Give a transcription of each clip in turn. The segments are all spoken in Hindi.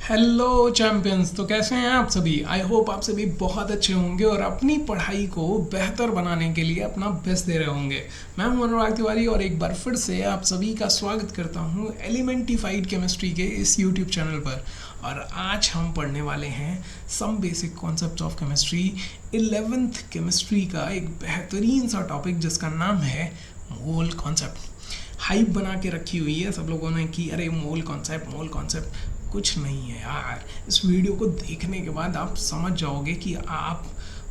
Hello champions. तो कैसे हैं आप सभी? आई होप आप सभी बहुत अच्छे होंगे और अपनी पढ़ाई को बेहतर बनाने के लिए अपना बेस्ट दे रहे होंगे। मैं हूं अनुराग तिवारी और एक बार फिर से आप सभी का स्वागत करता हूं एलिमेंटिफाइड केमिस्ट्री के इस यूट्यूब चैनल पर। और आज हम पढ़ने वाले हैं some basic concepts of chemistry 11th chemistry का एक बेहतरीन सा टॉपिक जिसका नाम है मोल कॉन्सेप्ट। हाइप बना के रखी हुई है सब लोगों ने कि अरे मोल कॉन्सेप्ट कुछ नहीं है यार। इस वीडियो को देखने के बाद आप समझ जाओगे कि आप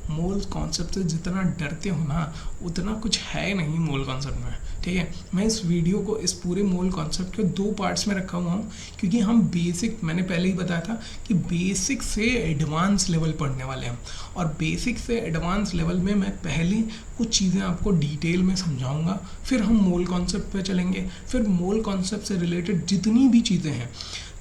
मोल कॉन्सेप्ट से जितना डरते हो ना उतना कुछ है नहीं मोल कॉन्सेप्ट में। ठीक है, मैं इस वीडियो को इस पूरे मोल कॉन्सेप्ट के 2 पार्ट्स में रखा हुआ हूँ क्योंकि हम बेसिक, मैंने पहले ही बताया था कि बेसिक से एडवांस लेवल पढ़ने वाले हैं। और बेसिक से एडवांस लेवल में मैं पहले कुछ चीज़ें आपको डिटेल में समझाऊंगा, फिर हम मोल कॉन्सेप्ट पे चलेंगे, फिर मोल कॉन्सेप्ट से रिलेटेड जितनी भी चीज़ें हैं,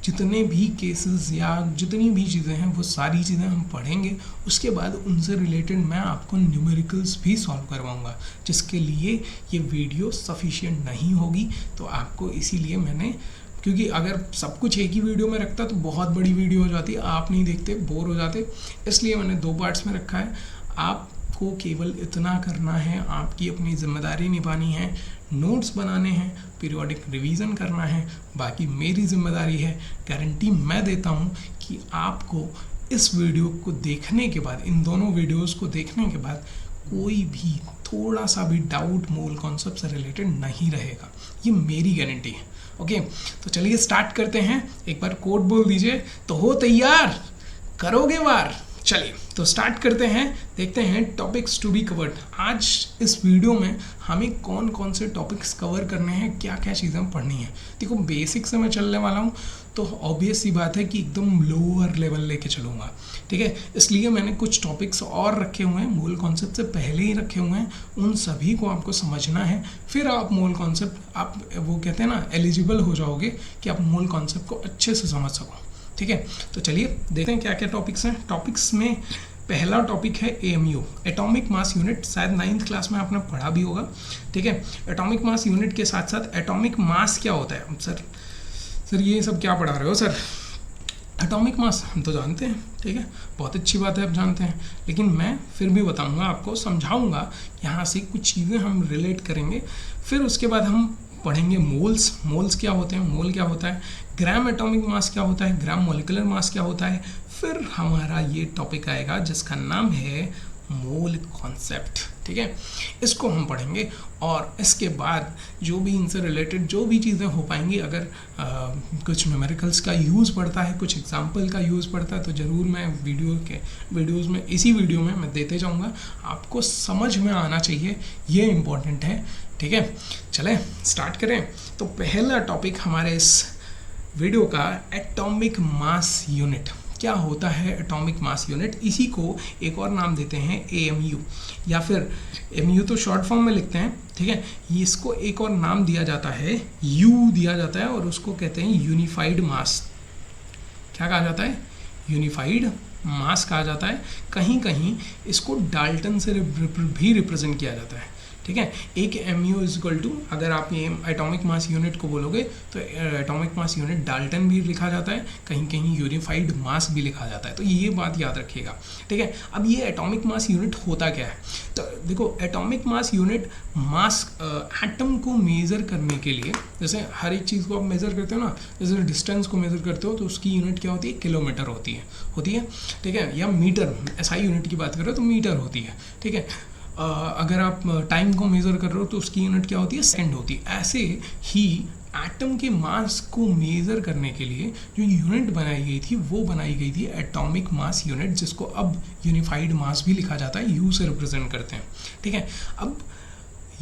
जितने भी केसेस या जितनी भी चीज़ें हैं वो सारी चीज़ें हम पढ़ेंगे। उसके बाद उनसे रिलेटेड मैं आपको न्यूमेरिकल्स भी सॉल्व करवाऊंगा, जिसके लिए ये वीडियो सफिशिएंट नहीं होगी। तो आपको इसीलिए मैंने, क्योंकि अगर सब कुछ एक ही वीडियो में रखता तो बहुत बड़ी वीडियो हो जाती, आप नहीं देखते, बोर हो जाते, इसलिए मैंने 2 पार्ट्स में रखा है। आपको केवल इतना करना है, आपकी अपनी जिम्मेदारी निभानी है, नोट्स बनाने हैं, पीरियोडिक रिवीजन करना है, बाकी मेरी जिम्मेदारी है। गारंटी मैं देता हूँ कि आपको इस वीडियो को देखने के बाद, इन दोनों वीडियोस को देखने के बाद कोई भी थोड़ा सा भी डाउट मोल कॉन्सेप्ट से रिलेटेड नहीं रहेगा, ये मेरी गारंटी है। ओके, तो चलिए स्टार्ट करते हैं। एक बार कोड बोल दीजिए तो हो तैयार, करोगे वार। चलिए तो स्टार्ट करते हैं, देखते हैं टॉपिक्स टू बी कवर्ड। आज इस वीडियो में हमें कौन कौन से टॉपिक्स कवर करने हैं, क्या क्या चीज़ें पढ़नी है। देखो, बेसिक से मैं चलने वाला हूँ तो ऑब्वियस सी बात है कि एकदम लोअर लेवल लेके चलूँगा। ठीक है, इसलिए मैंने कुछ टॉपिक्स और रखे हुए हैं, मोल कॉन्सेप्ट से पहले ही रखे हुए हैं, उन सभी को आपको समझना है। फिर आप मोल कॉन्सेप्ट, आप वो कहते हैं ना, एलिजिबल हो जाओगे कि आप मोल कॉन्सेप्ट को अच्छे से समझ सको। ठीक है, तो चलिए देखते हैं क्या क्या टॉपिक्स हैं। टॉपिक्स में पहला टॉपिक है AMU, एटॉमिक मास यूनिट। शायद 9th क्लास में आपने पढ़ा भी होगा। ठीक है, एटॉमिक मास यूनिट के साथ साथ एटॉमिक मास क्या होता है। सर ये सब क्या पढ़ा रहे हो सर? एटॉमिक मास हम तो जानते हैं, ठीक है, बहुत अच्छी बात है, आप जानते हैं, लेकिन मैं फिर भी बताऊंगा, आपको समझाऊंगा। यहाँ से कुछ चीज़ें हम रिलेट करेंगे। फिर उसके बाद हम पढ़ेंगे मोल्स क्या होते हैं, मोल क्या होता है, ग्राम एटॉमिक मास क्या होता है, ग्राम मॉलिक्यूलर मास क्या होता है। फिर हमारा ये टॉपिक आएगा जिसका नाम है मोल कॉन्सेप्ट। ठीक है, इसको हम पढ़ेंगे। और इसके बाद जो भी इनसे रिलेटेड जो भी चीज़ें हो पाएंगी, अगर कुछ न्यूमेरिकल्स का यूज़ पड़ता है, कुछ एग्जाम्पल का यूज़ पड़ता है, तो ज़रूर मैं वीडियोज़ में, इसी वीडियो में मैं देते जाऊँगा। आपको समझ में आना चाहिए, ये इम्पोर्टेंट है। ठीक है, चलें स्टार्ट करें। तो पहला टॉपिक हमारे इस वीडियो का एटॉमिक मास यूनिट। क्या होता है एटॉमिक मास यूनिट? इसी को एक और नाम देते हैं AMU, या फिर MU तो शॉर्ट फॉर्म में लिखते हैं। ठीक है, इसको एक और नाम दिया जाता है, U दिया जाता है, और उसको कहते हैं यूनिफाइड मास। क्या कहा जाता है? यूनिफाइड मास कहा जाता है। कहीं कहीं इसको डाल्टन से भी रिप्रेजेंट किया जाता है। ठीक है, एक MU इज इक्वल टू, अगर आप ये एटॉमिक मास यूनिट को बोलोगे तो एटॉमिक मास यूनिट डाल्टन भी लिखा जाता है, कहीं कहीं यूनिफाइड मास भी लिखा जाता है। तो ये बात याद रखिएगा। ठीक है, अब ये एटॉमिक मास यूनिट होता क्या है? तो देखो, atomic mass unit mass atom को मेज़र करने के लिए, जैसे हर एक चीज़ को आप मेज़र करते हो ना, जैसे डिस्टेंस को मेज़र करते हो तो उसकी यूनिट क्या होती है? किलोमीटर होती है। ठीक है, या मीटर, SI यूनिट की बात करो तो मीटर होती है। ठीक है, अगर आप टाइम को मेज़र कर रहे हो तो उसकी यूनिट क्या होती है? सेकंड होती है। ऐसे ही एटम के मास को मेज़र करने के लिए जो यूनिट बनाई गई थी वो बनाई गई थी एटॉमिक मास यूनिट, जिसको अब यूनिफाइड मास भी लिखा जाता है, U से रिप्रेजेंट करते हैं। ठीक है, अब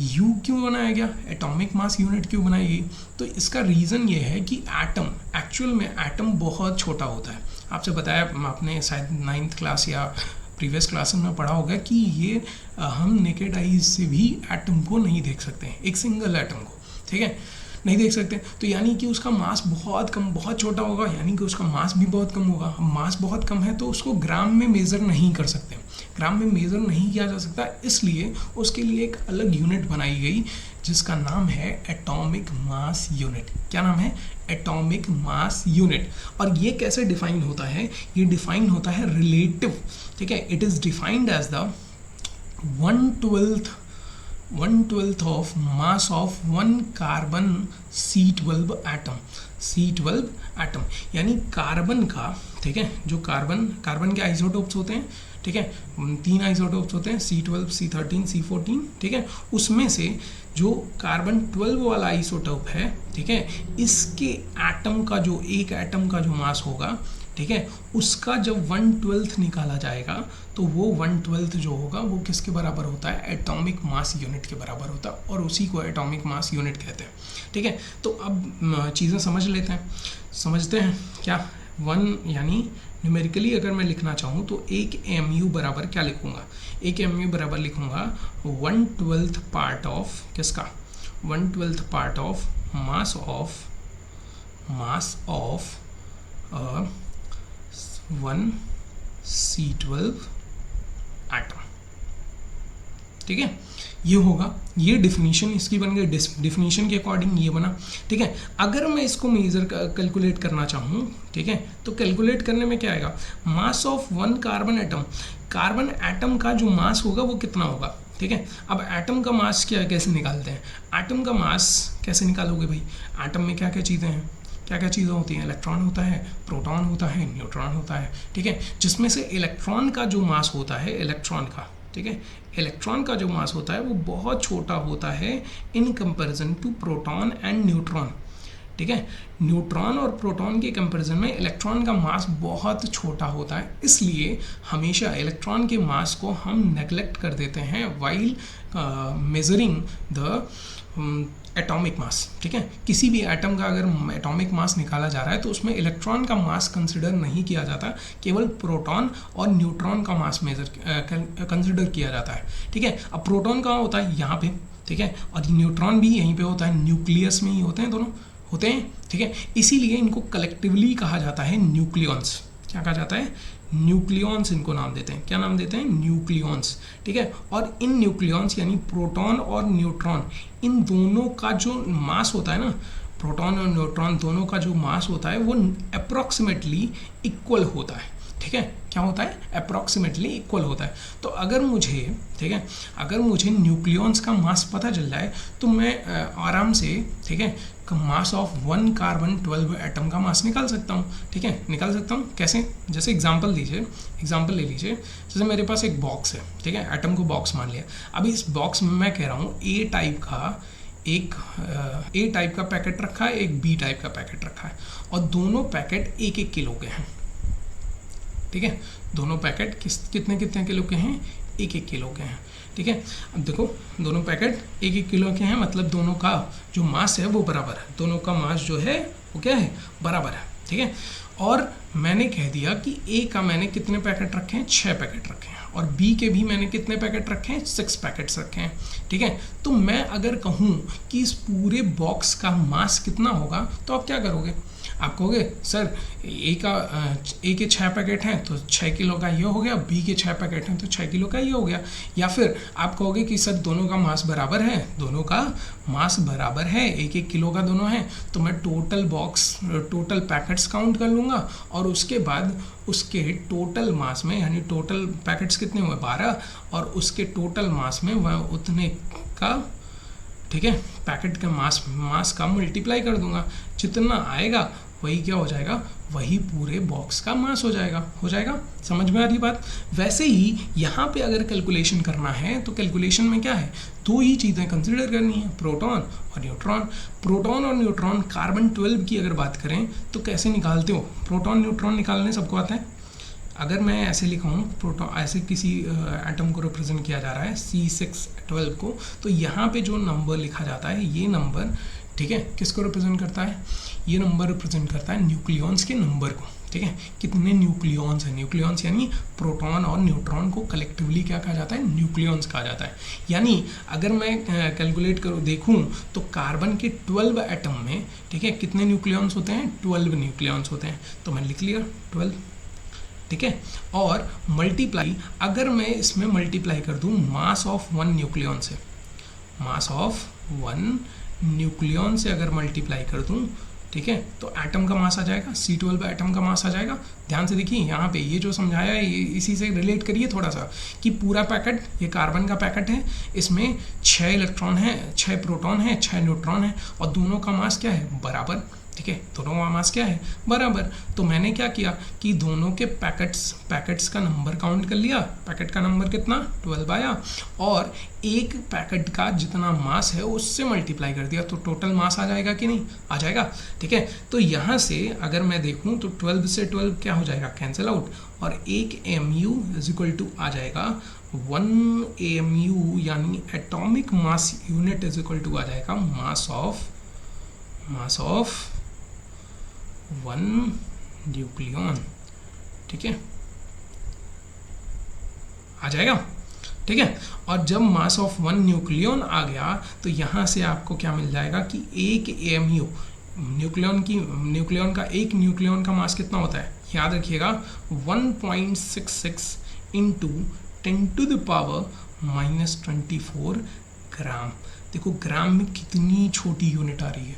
U क्यों बनाया गया, एटॉमिक मास यूनिट क्यों बनाई गई? तो इसका रीज़न ये है कि एटम, एक्चुअल में एटम बहुत छोटा होता है। आपसे बताया, आपने शायद 9th क्लास या प्रीवियस क्लास में पढ़ा होगा कि ये हम नेकेड आईज से भी एटम को नहीं देख सकते हैं, एक सिंगल एटम को। ठीक है, नहीं देख सकते, तो यानी कि उसका मास बहुत कम, बहुत छोटा होगा, यानी कि उसका मास भी बहुत कम होगा। मास बहुत कम है तो उसको ग्राम में मेज़र नहीं कर सकते। ग्राम में मेज़र नहीं किया जा सकता, इसलिए उसके लिए एक अलग यूनिट बनाई गई जिसका नाम है एटॉमिक मास यूनिट। क्या नाम है? Atomic mass unit. और ये कैसे डिफाइन होता है? ये डिफाइन होता है रिलेटिव, ठीक है। It is defined as the 1/12 of mass of one carbon C12 atom. C12 atom यानी कार्बन का, ठीक है, जो कार्बन के आइसोटोप्स होते हैं, ठीक है, 3 आइसोटोप्स होते हैं, C12, C13, C14, ठीक है। उसमें से जो कार्बन 12 वाला आइसोटोप है, ठीक है, इसके एटम का जो एक एटम का जो मास होगा, ठीक है, उसका जब 1/12 निकाला जाएगा तो वो 1/12 जो होगा वो किसके बराबर होता है? एटॉमिक मास यूनिट के बराबर होता है, और उसी को एटॉमिक मास यूनिट कहते हैं, ठीक है। तो अब चीज़ें समझ लेते हैं, समझते हैं क्या 1 यानी न्यूमेरिकली अगर मैं लिखना चाहूँ तो एक mu बराबर क्या लिखूँगा? एक mu बराबर लिखूँगा 1/12 पार्ट ऑफ किसका? 1/12 part of mass of 1 C12 atom, ठीक है। ये होगा, ये डिफिनीशन इसकी बन गई, डिफिनीशन के अकॉर्डिंग ये बना, ठीक है। अगर मैं इसको मेजर कैलकुलेट करना चाहूँ, ठीक है, तो कैलकुलेट करने में क्या आएगा? Mass of 1 carbon atom, carbon atom का जो मास होगा वो कितना होगा, ठीक है। अब एटम का मास क्या कैसे निकालते हैं? एटम का मास कैसे निकालोगे भाई? एटम में क्या क्या चीज़ें हैं, क्या क्या चीज़ें होती हैं? इलेक्ट्रॉन होता है, प्रोटॉन होता है, न्यूट्रॉन होता है, ठीक है। जिसमें से इलेक्ट्रॉन का जो मास होता है, इलेक्ट्रॉन का, ठीक है, इलेक्ट्रॉन का जो मास होता है वो बहुत छोटा होता है in comparison to proton and neutron, ठीक है। न्यूट्रॉन और प्रोटॉन के कंपैरिजन में इलेक्ट्रॉन का मास बहुत छोटा होता है, इसलिए हमेशा इलेक्ट्रॉन के मास को हम नेग्लेक्ट कर देते हैं while measuring the atomic mass, ठीक है। किसी भी एटम का अगर एटॉमिक मास निकाला जा रहा है तो उसमें इलेक्ट्रॉन का मास कंसिडर नहीं किया जाता, केवल प्रोटॉन और न्यूट्रॉन का मास कंसिडर किया जाता है, ठीक है। अब प्रोटॉन कहाँ होता है? यहाँ पे, ठीक है, और न्यूट्रॉन भी यहीं पे होता है, न्यूक्लियस में ही होते हैं, दोनों होते हैं, ठीक है। इसीलिए इनको कलेक्टिवली कहा जाता है न्यूक्लियॉन्स। क्या कहा जाता है? न्यूक्लियॉन्स इनको नाम देते हैं। क्या नाम देते हैं? न्यूक्लियॉन्स, ठीक है। और इन न्यूक्लियॉन्स यानी प्रोटॉन और न्यूट्रॉन, इन दोनों का जो मास होता है ना, प्रोटॉन और न्यूट्रॉन दोनों का जो मास होता है वो अप्रॉक्सीमेटली इक्वल होता है, ठीक है। क्या होता है? अप्रॉक्सीमेटली इक्वल होता है। तो अगर मुझे, ठीक है, अगर मुझे न्यूक्लियॉन्स का मास पता चल जाए तो मैं आराम से, ठीक है, मास ऑफ 1 कार्बन 12 एटम का मास निकाल सकता हूँ, ठीक है। निकाल सकता हूँ कैसे? जैसे एग्जांपल ले लीजिए, जैसे मेरे पास एक बॉक्स है, ठीक है, एटम को बॉक्स मान लिया। अभी इस बॉक्स में मैं कह रहा हूँ ए टाइप का पैकेट रखा है, एक बी टाइप का पैकेट रखा है, और दोनों पैकेट 1-1 किलो के हैं, ठीक है। दोनों पैकेट कितने किलो के हैं? 1-1 किलो के हैं, ठीक है। अब देखो, दोनों पैकेट 1-1 किलो के हैं, मतलब दोनों का जो मास है वो बराबर है, दोनों का मास जो है वो क्या है? बराबर है, ठीक है। और मैंने कह दिया कि ए का मैंने कितने पैकेट रखे हैं? 6 पैकेट रखे हैं, और बी के भी मैंने कितने पैकेट रखे हैं? 6 पैकेट्स रखे हैं, ठीक है। तो मैं अगर कहूँ कि इस पूरे बॉक्स का मास कितना होगा, तो आप क्या करोगे? आप कहोगे सर ए के 6 पैकेट हैं तो 6 किलो का ये हो गया, बी के 6 पैकेट हैं तो 6 किलो का ये हो गया। या फिर आप कहोगे कि सर दोनों का मास बराबर है, दोनों का मास बराबर है, 1-1 किलो का दोनों है, तो मैं टोटल पैकेट्स काउंट कर लूँगा, और उसके बाद उसके टोटल मास में, यानी टोटल पैकेट्स कितने हुए? 12, और उसके टोटल मास में वह उतने का, ठीक है, पैकेट के मास का मल्टीप्लाई कर दूंगा, जितना आएगा वही क्या हो जाएगा? वही पूरे बॉक्स का मास हो जाएगा। समझ में आ रही बात? वैसे ही यहाँ पे अगर कैलकुलेशन करना है तो कैलकुलेशन में क्या है? 2 ही चीज़ें कंसिडर करनी है, प्रोटॉन और न्यूट्रॉन। प्रोटॉन और न्यूट्रॉन कार्बन 12 की अगर बात करें तो कैसे निकालते हो? प्रोटॉन न्यूट्रॉन निकालने सबको आता है। अगर मैं ऐसे लिखा हूँ, प्रोटॉन ऐसे किसी एटम को रिप्रेजेंट किया जा रहा है C612 को, तो यहाँ पे जो नंबर लिखा जाता है, ये नंबर, ठीक है, किसको रिप्रेजेंट करता है? ये नंबर रिप्रेजेंट करता है न्यूक्लियॉन्स के नंबर को, ठीक है। कितने न्यूक्लियॉन्स हैं? न्यूक्लियॉन्स यानी प्रोटॉन और न्यूट्रॉन को कलेक्टिवली क्या कहा जाता है? न्यूक्लियॉन्स कहा जाता है। यानी अगर मैं कैलकुलेट करूँ, देखूँ तो कार्बन के 12 एटम में, ठीक है, कितने न्यूक्लियॉन्स होते हैं? 12 न्यूक्लियॉन्स होते हैं। तो मैं लिख लिया 12, ठीक है। और मल्टीप्लाई, अगर मैं इसमें मल्टीप्लाई कर दूं मास ऑफ वन न्यूक्लियन से, मास ऑफ वन न्यूक्लियन से अगर मल्टीप्लाई कर दूं, ठीक है, तो एटम का मास आ जाएगा, C12 एटम का मास आ जाएगा। ध्यान से देखिए यहाँ पे ये जो समझाया है इसी से रिलेट करिए थोड़ा सा, कि पूरा पैकेट ये कार्बन का पैकेट है, इसमें 6 इलेक्ट्रॉन है, 6 प्रोटॉन है, 6 न्यूट्रॉन है, और दोनों का मास क्या है, बराबर, ठीक है, दोनों का मास क्या है, बराबर। तो मैंने क्या किया कि दोनों के पैकेट्स का नंबर काउंट कर लिया, पैकेट का नंबर कितना 12 आया, और एक पैकेट का जितना मास है उससे मल्टीप्लाई कर दिया, तो टोटल मास आ जाएगा कि नहीं, आ जाएगा, ठीक है। तो यहाँ से अगर मैं देखूँ तो 12 से 12 क्या हो जाएगा, कैंसिल आउट, और एक AMU इज इक्वल टू आ जाएगा 1 AMU, यानी atomic mass unit is equal to आ जाएगा मास ऑफ वन न्यूक्लियन, ठीक है, आ जाएगा, ठीक है। और जब मास ऑफ वन न्यूक्लियन आ गया तो यहाँ से आपको क्या मिल जाएगा कि एक AMU, न्यूक्लियन का एक न्यूक्लियन का मास कितना होता है, याद रखिएगा 1.66 इंटू 10⁻⁻24 ग्राम। देखो ग्राम में कितनी छोटी यूनिट आ रही है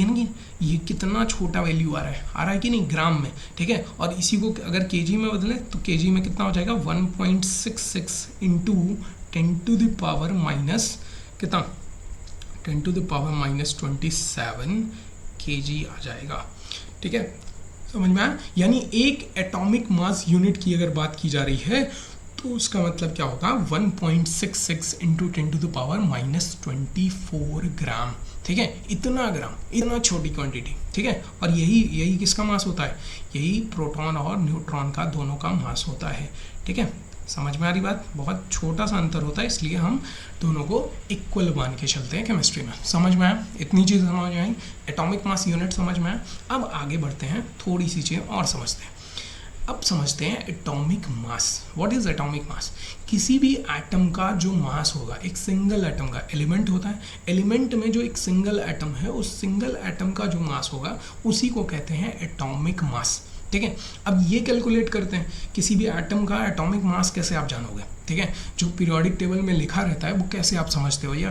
ना कि ये कितना छोटा वैल्यू आ रहा है कि नहीं, ग्राम में, ठीक है। और इसी को अगर केजी में बदले तो केजी में कितना हो जाएगा, 1.66 इंटू 10⁻⁻, कितना 10⁻⁻27 केजी आ जाएगा, ठीक है, समझ में आया। यानी एक एटॉमिक मास यूनिट की अगर बात की जा रही है तो उसका मतलब क्या होगा, 1.66 इंटू 10⁻⁻24 ग्राम, ठीक है, इतना ग्राम, इतना छोटी क्वांटिटी, ठीक है। और यही किसका मास होता है, यही प्रोटॉन और न्यूट्रॉन का दोनों का मास होता है, ठीक है। समझ में आ रही बात, बहुत छोटा सा अंतर होता है, इसलिए हम दोनों को इक्वल मान के चलते हैं केमिस्ट्री में। समझ में आया, इतनी चीज़ समझ में आई, एटॉमिक मास यूनिट समझ में आया। अब आगे बढ़ते हैं, थोड़ी सी चीज़ें और समझते हैं। अब समझते हैं atomic mass. What is atomic mass? किसी भी एटम का जो मास होगा, एक सिंगल एटम का, एलिमेंट होता है, एलिमेंट में जो एक सिंगल एटम है, उस सिंगल एटम का जो मास होगा उसी को कहते हैं एटॉमिक मास, ठीक है। अब ये कैलकुलेट करते हैं किसी भी एटम का एटॉमिक मास कैसे आप जानोगे, ठीक है। जो पीरियोडिक टेबल में लिखा रहता है वो कैसे आप समझते हो, या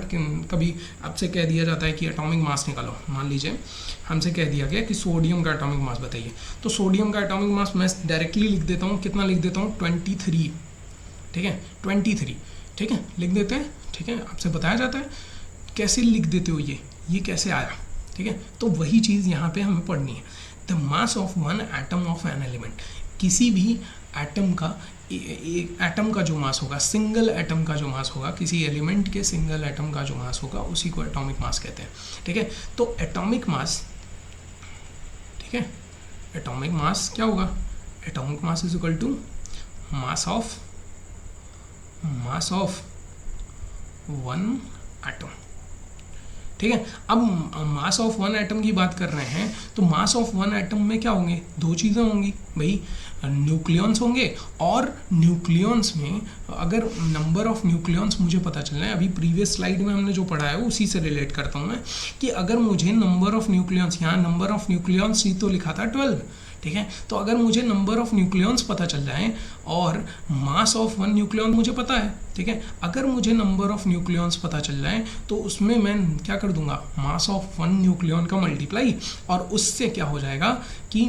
कभी आपसे कह दिया जाता है कि एटॉमिक मास निकालो, मान लीजिए हमसे कह दिया गया कि सोडियम का एटॉमिक मास बताइए, तो सोडियम का एटॉमिक मास मैं डायरेक्टली लिख देता हूँ, कितना लिख देता हूँ, 23, ठीक है, 23, ठीक है, लिख देते हैं, ठीक है। आपसे बताया जाता है कैसे लिख देते हो, ये कैसे आया, ठीक है। तो वही चीज़ यहाँ पे हमें पढ़नी है, the mass of one atom of an element. किसी भी एटम का एटम का जो मास होगा, सिंगल एटम का जो मास होगा, किसी एलिमेंट के सिंगल एटम का जो मास होगा उसी को एटॉमिक मास कहते हैं, ठीक है। तो एटॉमिक मास, ठीक है, एटॉमिक मास क्या होगा, atomic mass is equal to mass of one atom, ठीक है। अब मास ऑफ वन एटम की बात कर रहे हैं तो मास ऑफ वन एटम में क्या होंगे, दो चीज़ें होंगी भाई, न्यूक्लियॉन्स होंगे, और न्यूक्लियॉन्स में अगर नंबर ऑफ न्यूक्लियॉन्स मुझे पता चलना है, अभी प्रीवियस स्लाइड में हमने जो पढ़ा है उसी से रिलेट करता हूँ मैं, कि अगर मुझे नंबर ऑफ न्यूक्लियॉन्स, यहाँ नंबर ऑफ न्यूक्लियॉन्स ही तो लिखा था 12, ठीक है। तो अगर मुझे नंबर ऑफ न्यूक्लियॉन्स पता चल जाए और मास ऑफ वन न्यूक्लियॉन मुझे पता है, ठीक है, अगर मुझे नंबर ऑफ न्यूक्लियॉन्स पता चल जाए तो उसमें मैं क्या कर दूंगा, मास ऑफ वन न्यूक्लियॉन का मल्टीप्लाई, और उससे क्या हो जाएगा कि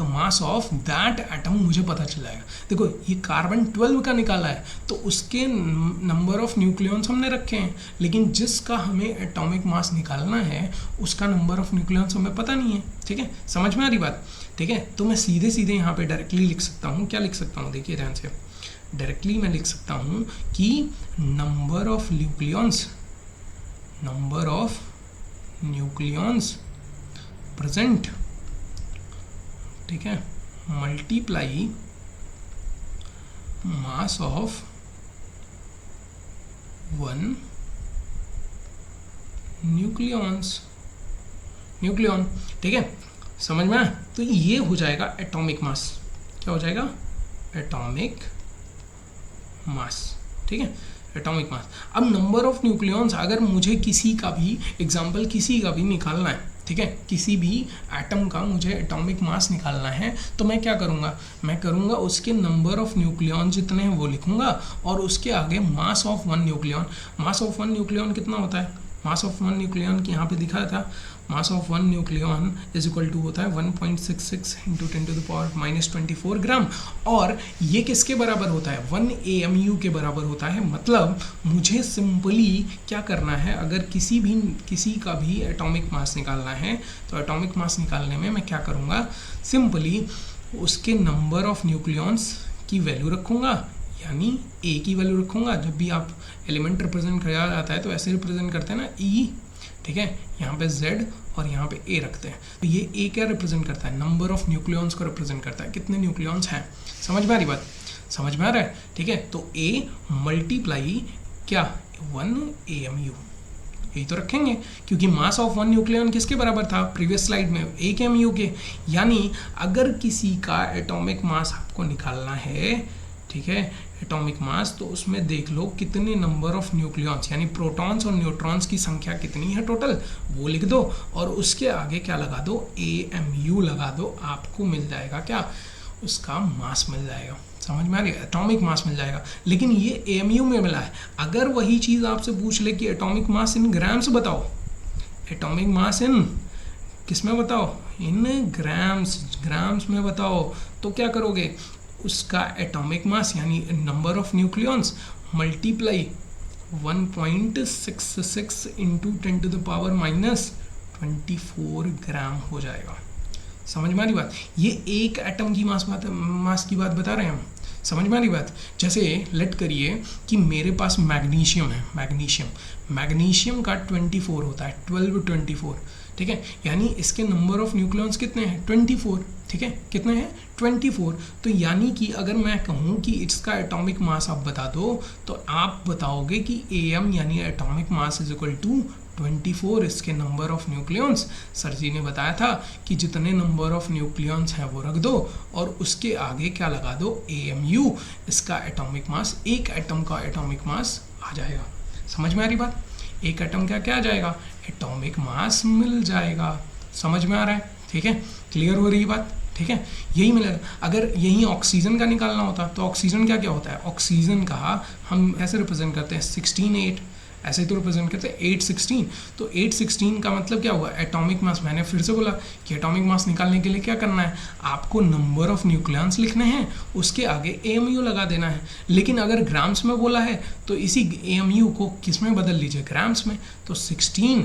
मास ऑफ दैट एटम मुझे पता चल जाएगा। देखो ये कार्बन 12 का निकाला है तो उसके नंबर ऑफ न्यूक्लियॉन्स हमने रखे हैं, लेकिन जिसका हमें एटॉमिक मास निकालना है उसका नंबर ऑफ न्यूक्लियॉन्स हमें पता नहीं है, ठीक है। समझ में आ रही बात, ठीक है। तो मैं सीधे सीधे यहाँ पे डायरेक्टली लिख सकता हूँ, क्या लिख सकता हूँ, देखिए ध्यान से, डायरेक्टली मैं लिख सकता हूँ कि नंबर ऑफ न्यूक्लियॉन्स प्रेजेंट, ठीक है, multiply mass of one nucleon, ठीक है। समझ में आया? तो ये हो जाएगा एटॉमिक मास, क्या हो जाएगा, एटॉमिक मास, ठीक है, एटॉमिक मास। अब नंबर ऑफ न्यूक्लियॉन्स अगर मुझे किसी का भी निकालना है, ठीक है, किसी भी एटम का मुझे एटॉमिक मास निकालना है तो मैं क्या करूँगा, मैं करूँगा उसके नंबर ऑफ न्यूक्लियॉन जितने हैं वो लिखूँगा और उसके आगे मास of one nucleon. Mass of one nucleon कितना होता है, मास ऑफ वन न्यूक्लियॉन की यहाँ पे दिखा था, mass of one nucleon is equal to होता है 1.66 इंटू 10⁻⁻24 ग्राम। और ये किसके बराबर होता है, 1 AMU के बराबर होता है। मतलब मुझे सिंपली क्या करना है, अगर किसी का भी एटॉमिक मास निकालना है तो एटॉमिक मास निकालने में मैं क्या करूँगा, सिंपली उसके नंबर ऑफ न्यूक्लियॉन्स की वैल्यू रखूँगा, यानी ए की वैल्यू रखूँगा। जब भी आप एलिमेंट रिप्रेजेंट किया जाता है तो ऐसे रिप्रेजेंट करते हैं ना, ई, ठीक है, यहाँ पे Z और यहाँ पे A रखते हैं। तो ये A क्या रिप्रेजेंट करता है, नंबर ऑफ न्यूक्लियॉन्स को रिप्रेजेंट करता है, कितने न्यूक्लियॉन्स हैं। समझ में आ रही बात, समझ में आ रहा है, ठीक है। तो A मल्टीप्लाई क्या 1 AMU, यही तो रखेंगे, क्योंकि मास ऑफ वन न्यूक्लियॉन किसके बराबर था प्रीवियस स्लाइड में, 1 AMU के। यानी अगर किसी का एटॉमिक मास आपको निकालना है, ठीक है, एटॉमिक मास, तो उसमें देख लो कितने नंबर ऑफ न्यूक्लियॉन्स यानी प्रोटॉन्स और न्यूट्रॉन्स की संख्या कितनी है टोटल, वो लिख दो और उसके आगे क्या लगा दो, AMU लगा दो, आपको मिल जाएगा क्या, उसका मास मिल जाएगा। समझ में आ रही है, एटॉमिक मास मिल जाएगा। लेकिन ये AMU में मिला है। अगर वही चीज़ आपसे पूछ ले कि एटॉमिक मास इन ग्राम्स बताओ, एटॉमिक मास इन किस में बताओ, इन ग्राम्स में बताओ, तो क्या करोगे, उसका एटॉमिक मास यानी number of nucleons multiply 1.66 into 10⁻⁻24 ग्राम हो जाएगा। समझ में आ रही बात, ये एक एटम की मास की बात बता रहे हैं हम। समझ में आ रही बात, जैसे लेट करिए कि मेरे पास मैग्नीशियम है, मैग्नीशियम का 24 होता है, 1224, ठीक है, यानी इसके नंबर ऑफ न्यूक्लियॉन्स कितने हैं, 24, ठीक है, कितने हैं 24। तो यानी कि अगर मैं कहूँ कि इसका एटॉमिक मास आप बता दो, तो आप बताओगे कि AM यानी atomic mass is equal to 24 इसके number of nucleons. Sir ji ने बताया था कि जितने नंबर ऑफ न्यूक्लियॉन्स हैं वो रख दो और उसके आगे क्या लगा दो, AMU, इसका एटॉमिक मास, एक एटम का एटॉमिक मास आ जाएगा। समझ में आ रही बात, एक एटम का क्या आ जाएगा, एटॉमिक मास मिल जाएगा। समझ में आ रहा है, ठीक है, क्लियर हो रही बात, ठीक है, यही मिलेगा। अगर यही ऑक्सीजन का निकालना होता तो ऑक्सीजन क्या क्या होता है, ऑक्सीजन का हम ऐसे रिप्रेजेंट करते हैं 16 ऐसे तो रिप्रेजेंट करते हैं 816। तो 816 का मतलब क्या हुआ, एटॉमिक मास। मैंने फिर से बोला कि एटॉमिक मास निकालने के लिए क्या करना है, आपको नंबर ऑफ न्यूक्लियॉन्स लिखने हैं, उसके आगे AMU लगा देना है। लेकिन अगर ग्राम्स में बोला है तो इसी AMU को किस में बदल लीजिए, ग्राम्स में। तो 16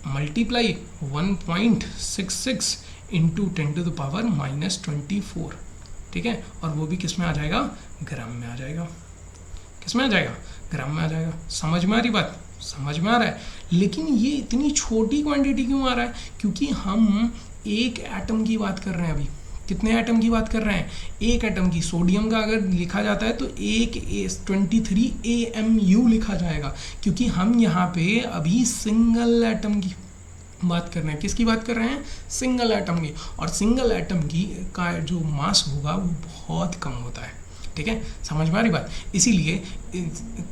मल्टीप्लाई 1.66 इंटू 10⁻⁻24, ठीक है, और वो भी किस में आ जाएगा, ग्राम में आ जाएगा। किस में आ जाएगा, ग्राम में आ जाएगा। समझ में आ रही बात, समझ में आ रहा है। लेकिन ये इतनी छोटी क्वांटिटी क्यों आ रहा है, क्योंकि हम एक एटम की बात कर रहे हैं। अभी कितने एटम की बात कर रहे हैं, एक एटम की। सोडियम का अगर लिखा जाता है तो 23 AMU लिखा जाएगा, क्योंकि हम यहाँ पे अभी सिंगल एटम की बात कर रहे हैं। किसकी बात कर रहे हैं, सिंगल एटम की। और सिंगल एटम की का जो मास होगा वो बहुत कम होता है, ठीक है, समझ में आ रही बात। इसीलिए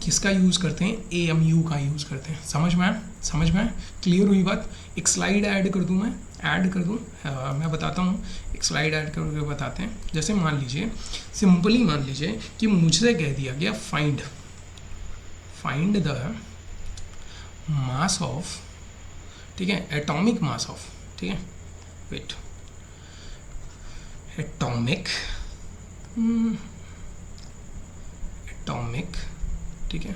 किसका यूज़ करते हैं, AMU का यूज़ करते हैं। समझ में आया, क्लियर हुई बात। एक स्लाइड ऐड कर दूं, मैं बताता हूँ, एक स्लाइड ऐड करके बताते हैं। जैसे मान लीजिए, सिंपली मान लीजिए कि मुझसे कह दिया गया फाइंड द मास ऑफ, ठीक है, एटॉमिक मास ऑफ, ठीक है, वेट, एटॉमिक, ठीक है,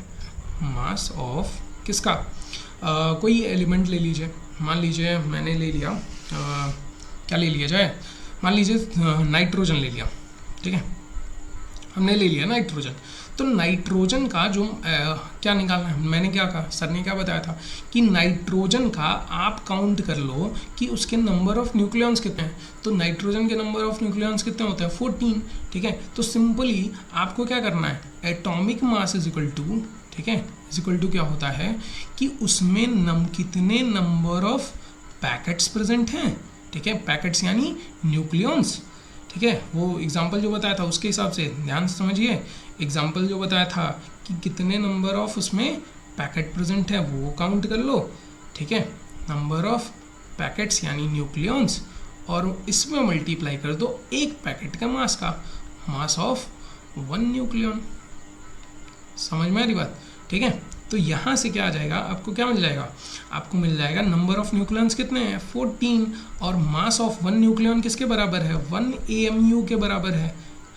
मास ऑफ किसका, कोई एलिमेंट ले लीजिए। मान लीजिए मैंने ले लिया, क्या ले लिया जाए, मान लीजिए नाइट्रोजन ले लिया, ठीक है, हमने ले लिया नाइट्रोजन। तो नाइट्रोजन का जो क्या निकालना है, मैंने क्या कहा, सर ने क्या बताया था कि नाइट्रोजन का आप काउंट कर लो कि उसके नंबर ऑफ न्यूक्लियॉन्स कितने हैं। तो नाइट्रोजन के नंबर ऑफ न्यूक्लियॉन्स कितने होते हैं, 14, ठीक है। तो सिंपली आपको क्या करना है, atomic mass is equal to, ठीक है, इज इक्वल टू क्या होता है कि उसमें कितने नंबर ऑफ पैकेट्स प्रेजेंट हैं, ठीक है, पैकेट्स यानी न्यूक्लियॉन्स, ठीक है। वो एग्जाम्पल जो बताया था उसके हिसाब से ध्यान से समझिए। एग्जाम्पल जो बताया था कि कितने नंबर ऑफ उसमें पैकेट प्रेजेंट है वो काउंट कर लो, ठीक है, नंबर ऑफ पैकेट्स यानी न्यूक्लियॉन्स और इसमें मल्टीप्लाई कर दो एक पैकेट का मास का, मास ऑफ 1 न्यूक्लियॉन। समझ में आ रही बात? ठीक है, तो यहाँ से क्या आ जाएगा, आपको क्या मिल जाएगा, आपको मिल जाएगा नंबर ऑफ न्यूक्लियॉन्स कितने हैं 14 और मास ऑफ 1 न्यूक्लियॉन किसके बराबर है 1 AMU के बराबर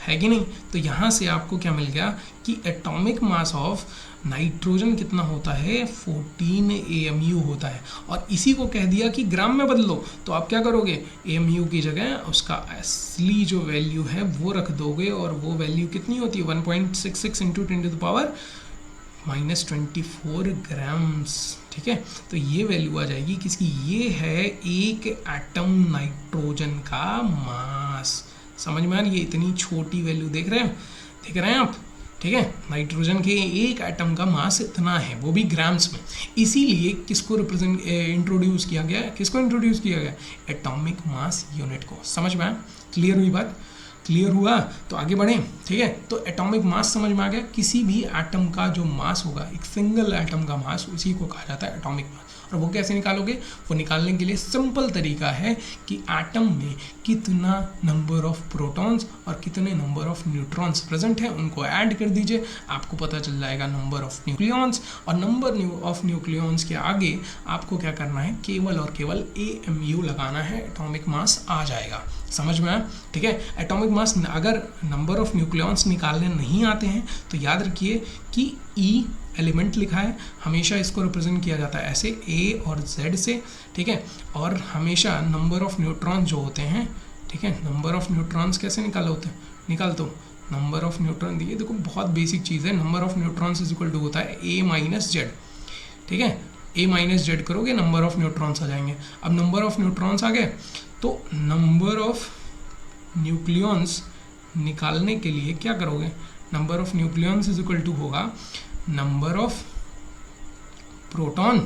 है कि नहीं। तो यहाँ से आपको क्या मिल गया कि एटॉमिक मास ऑफ नाइट्रोजन कितना होता है 14 AMU होता है। और इसी को कह दिया कि ग्राम में बदलो, तो आप क्या करोगे AMU की जगह उसका असली जो वैल्यू है वो रख दोगे, और वो वैल्यू कितनी होती है 1.66 इंटू 10⁻24 ग्राम्स। ठीक है, तो ये वैल्यू आ जाएगी किसकी, ये है एक एटम नाइट्रोजन का मास। समझ में आ रही है, इतनी छोटी वैल्यू देख रहे हैं आप। ठीक है, नाइट्रोजन के एक एटम का मास इतना है, वो भी ग्राम्स में। इसीलिए किसको इंट्रोड्यूस किया गया, एटॉमिक मास यूनिट को। समझ में आया, क्लियर हुई बात, क्लियर हुआ? तो आगे बढ़ें। ठीक है, तो एटॉमिक मास समझ में आ गया, किसी भी एटम का जो मास होगा, एक सिंगल एटम का मास, उसी को कहा जाता है एटॉमिक मास। और वो कैसे निकालोगे, वो निकालने के लिए सिंपल तरीका है कि एटम में कितना नंबर ऑफ प्रोटॉन्स और कितने नंबर ऑफ न्यूट्रॉन्स प्रेजेंट है, उनको ऐड कर दीजिए, आपको पता चल जाएगा नंबर ऑफ न्यूक्लियॉन्स। और नंबर ऑफ न्यूक्लियॉन्स के आगे आपको क्या करना है, केवल और केवल AMU लगाना है, एटॉमिक मास आ जाएगा। समझ में आया? ठीक है, एटॉमिक मास अगर नंबर ऑफ न्यूक्लियॉन्स निकालने नहीं आते हैं तो याद रखिए कि E एलिमेंट लिखा है, हमेशा इसको रिप्रेजेंट किया जाता है ऐसे A और Z से। ठीक है, और हमेशा नंबर ऑफ न्यूट्रॉन्स जो होते हैं, ठीक है, नंबर ऑफ न्यूट्रॉन्स कैसे निकालते हो नंबर ऑफ न्यूट्रॉन, ये देखो बहुत बेसिक चीज़ है, number of neutrons is equal to होता है A-Z। ठीक है, A-Z करोगे नंबर ऑफ न्यूट्रॉन्स आ जाएंगे। अब नंबर ऑफ न्यूट्रॉन्स आ गए तो नंबर ऑफ न्यूक्लियॉन्स निकालने के लिए क्या करोगे, number of nucleons is equal to होगा नंबर ऑफ प्रोटॉन,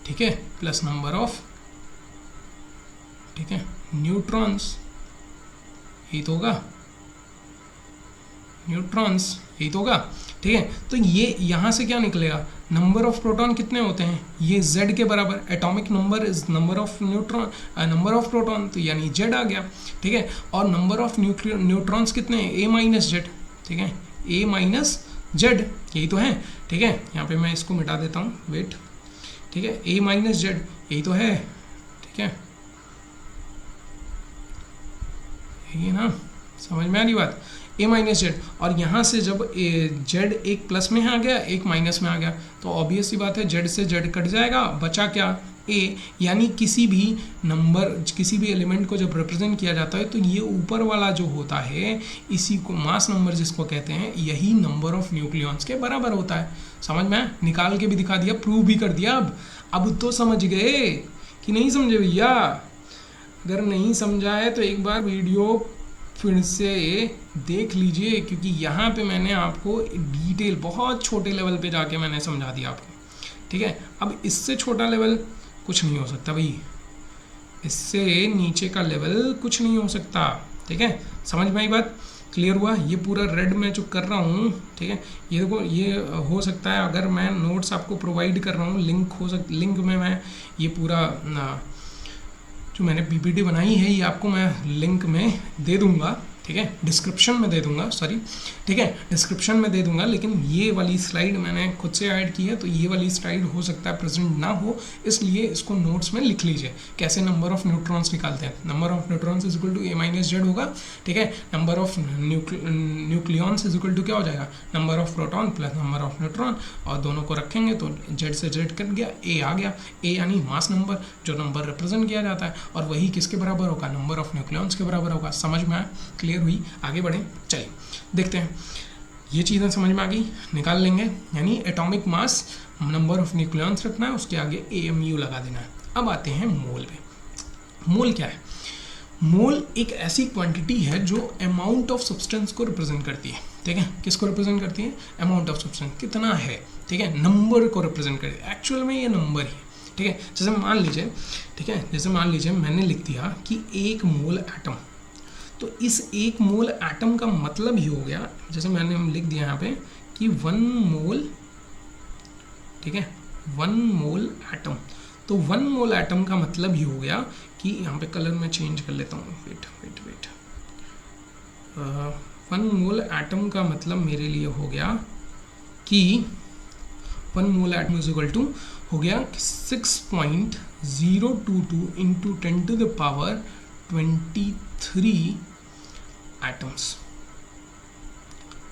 ठीक है, प्लस नंबर ऑफ, ठीक है, न्यूट्रॉन्स, यही तो होगा, न्यूट्रॉन्स, यही तो होगा। ठीक है, तो ये यहाँ से क्या निकलेगा, नंबर ऑफ प्रोटॉन कितने होते हैं, ये Z के बराबर, atomic number is number of neutron, number of proton, तो यानी Z आ गया। ठीक है, और नंबर ऑफ न्यूट्रॉन्स कितने हैं, A-Z। ठीक है, A-Z, यही तो है। ठीक है, यहाँ पे मैं इसको मिटा देता हूँ, वेट। ठीक है, A-Z, यही तो है। ठीक है, यही ना, समझ में आ रही बात, A-Z। और यहाँ से जब Z एक प्लस में आ गया, एक माइनस में आ गया, तो ऑब्वियस सी बात है Z से Z कट जाएगा, बचा क्या, A। यानी किसी भी नंबर, किसी भी एलिमेंट को जब रिप्रेजेंट किया जाता है तो ये ऊपर वाला जो होता है, इसी को मास नंबर जिसको कहते हैं, यही नंबर ऑफ न्यूक्लियॉन्स के बराबर होता है। समझ में, निकाल के भी दिखा दिया, प्रूव भी कर दिया। अब तो समझ गए कि नहीं समझे भैया? अगर नहीं समझा है तो एक बार वीडियो फिर से देख लीजिए, क्योंकि यहाँ पे मैंने आपको डिटेल बहुत छोटे लेवल पे जाके मैंने समझा दिया आपको। ठीक है, अब इससे छोटा लेवल कुछ नहीं हो सकता भाई, इससे नीचे का लेवल कुछ नहीं हो सकता। ठीक है, समझ में आई बात, क्लियर हुआ? ये पूरा रेड में जो कर रहा हूँ, ठीक है, ये देखो, ये हो सकता है अगर मैं नोट्स आपको प्रोवाइड कर रहा हूँ, लिंक में मैं ये पूरा जो मैंने PPT बनाई है ये आपको मैं लिंक में दे दूंगा। ठीक है, डिस्क्रिप्शन में दे दूंगा, सॉरी, ठीक है, डिस्क्रिप्शन में दे दूंगा। लेकिन ये वाली स्लाइड मैंने खुद से ऐड की है, तो ये वाली स्लाइड हो सकता है प्रेजेंट ना हो, इसलिए इसको नोट्स में लिख लीजिए कैसे नंबर ऑफ न्यूट्रॉन्स निकालते हैं। Number of neutrons is equal to A-Z होगा। ठीक है, number of nucleons is equal to क्या हो जाएगा, number of proton plus number of neutron, और दोनों को रखेंगे तो Z से Z कट गया, A आ गया। A यानी मास नंबर, जो नंबर रिप्रेजेंट किया जाता है, और वही किसके बराबर होगा, नंबर ऑफ न्यूक्लियॉन्स के बराबर होगा। समझ में आया, क्लियर हुई? आगे बढ़ें, चलिए देखते हैं। ये चीज़ें समझ में आ गई, निकाल लेंगे। यानी atomic mass, number of nucleons रखना है, उसके आगे AMU लगा देना है। अब आते हैं मोल पे। मोल क्या है? मोल एक ऐसी क्वांटिटी है जो अमाउंट ऑफ सब्सटेंस को रिप्रेजेंट करती है। ठीक है, किसको रिप्रेजेंट करती है, अमाउंट ऑफ सब्सटेंस कितना है। ठीक है, नंबर को रिप्रेजेंट करती है, एक्चुअल में ये नंबर ही है। ठीक है, जैसे मान लीजिए, ठीक है, जैसे मान लीजिए मैंने लिख दिया कि 1 मोल एटम, तो इस 1 मोल एटम का मतलब ही हो गया, जैसे मैंने लिख दिया यहाँ पे कि 1 मोल, ठीक है, 1 मोल एटम, तो 1 मोल एटम का मतलब ये हो गया कि यहाँ पे कलर में चेंज कर लेता हूँ, वेट 1 मोल एटम का मतलब मेरे लिए हो गया कि 1 mole atom is equal to हो गया 6.022 into 10 to the power 23 atoms.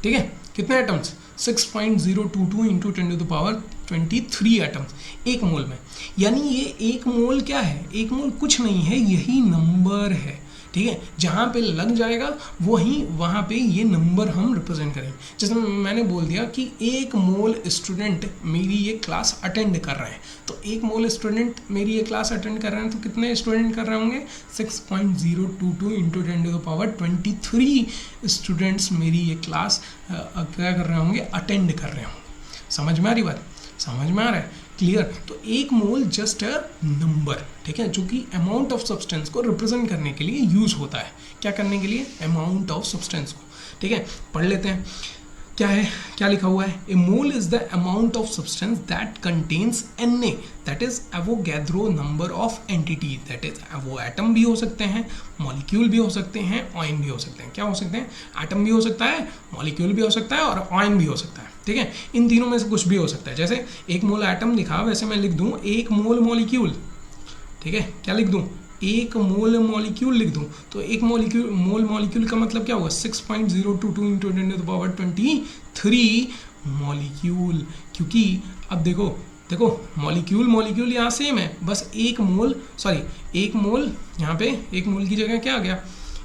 ठीक है, कितने atoms? 6.022 into 10 to the power 23 atoms एक मोल में। यानी ये एक मोल क्या है? एक मोल कुछ नहीं है, यही नंबर है। ठीक है, जहाँ पे लग जाएगा वहाँ पे ये नंबर हम रिप्रेजेंट करेंगे। जैसे मैंने बोल दिया कि एक मोल स्टूडेंट मेरी ये क्लास अटेंड कर रहे हैं, तो एक मोल स्टूडेंट मेरी ये क्लास अटेंड कर रहे हैं, तो कितने स्टूडेंट कर रहे होंगे? 6.022 into 10 to the power 23 students मेरी ये क्लास क्या कर रहे होंगे? अटेंड कर रहे होंगे। समझ में आ रही बात? समझ में आ रहा है? क्लियर? तो एक मोल जस्ट अ नंबर, ठीक है, जो कि अमाउंट ऑफ सब्सटेंस को रिप्रेजेंट करने के लिए यूज होता है। क्या करने के लिए? अमाउंट ऑफ सब्सटेंस को। ठीक है, पढ़ लेते हैं क्या है, क्या लिखा हुआ है। A mole is the amount of substance that contains Na, that is Avogadro number of entity, that is वो एटम भी हो सकते हैं, मॉलिक्यूल भी हो सकते हैं, ऑयन भी हो सकते हैं। क्या हो सकते हैं? एटम भी हो सकता है, मॉलिक्यूल भी हो सकता है और ऑयन भी हो सकता है। ठीक है, इन तीनों में से कुछ भी हो सकता है। जैसे एक मोल एटम लिखा, वैसे मैं लिख दूं एक मोल मॉलिक्यूल। ठीक है, क्या लिख दूं? एक मोल मॉलिक्यूल लिख दूं, तो एक मोल मॉलिक्यूल का मतलब क्या होगा? 6.022 into 10 to the power 23 molecule. क्योंकि अब देखो मॉलिक्यूल यहाँ सेम है, बस एक मोल यहाँ पे एक मोल की जगह क्या आ गया?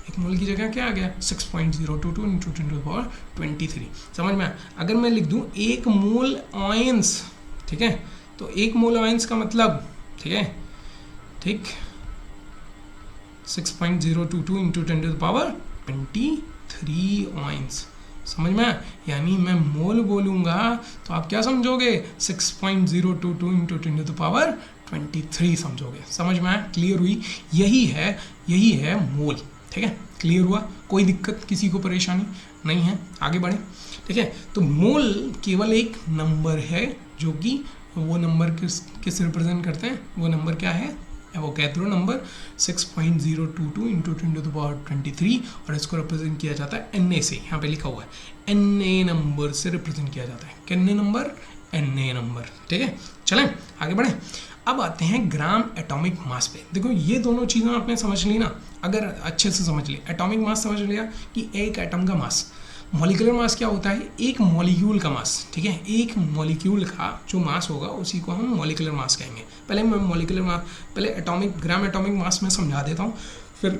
एक मोल की जगह क्या आ गया? 6.022 इंटू 10 टू द पावर 23। समझ में? अगर मैं लिख दूं एक मोल ऑयंस, ठीक है, तो एक मोल ऑयंस का मतलब, ठीक है, ठीक, 6.022 into 10 to the power 23 ions. समझ में? यानी मैं मोल बोलूँगा तो आप क्या समझोगे? 6.022 इंटू 10 टू द पावर 23 समझोगे। समझ में आया? क्लियर हुई? यही है मोल। ठीक है, क्लियर हुआ? कोई दिक्कत, किसी को परेशानी नहीं है? आगे बढ़े। ठीक है, तो मोल केवल एक नंबर है, जो कि वो नंबर किस रिप्रेजेंट करते हैं? वो नंबर क्या है? Avogadro number 6.022 into 10 to the power 23, और इसको रिप्रेजेंट किया जाता है Na से। यहाँ पे लिखा हुआ है Na नंबर से रिप्रेजेंट किया जाता है। कितने नंबर? Na number. ठीक है, चलें आगे बढ़ें। अब आते हैं ग्राम एटॉमिक मास पे। देखो ये दोनों चीज़ें आपने समझ ली ना, अगर अच्छे से समझ ली। एटॉमिक मास समझ लिया कि एक एटम का मास। मॉलिक्यूलर मास क्या होता है? एक मॉलिक्यूल का मास। ठीक है, एक मॉलिक्यूल का जो मास होगा उसी को हम मॉलिक्यूलर मास कहेंगे। पहले ग्राम एटॉमिक मास में समझा देता हूँ, फिर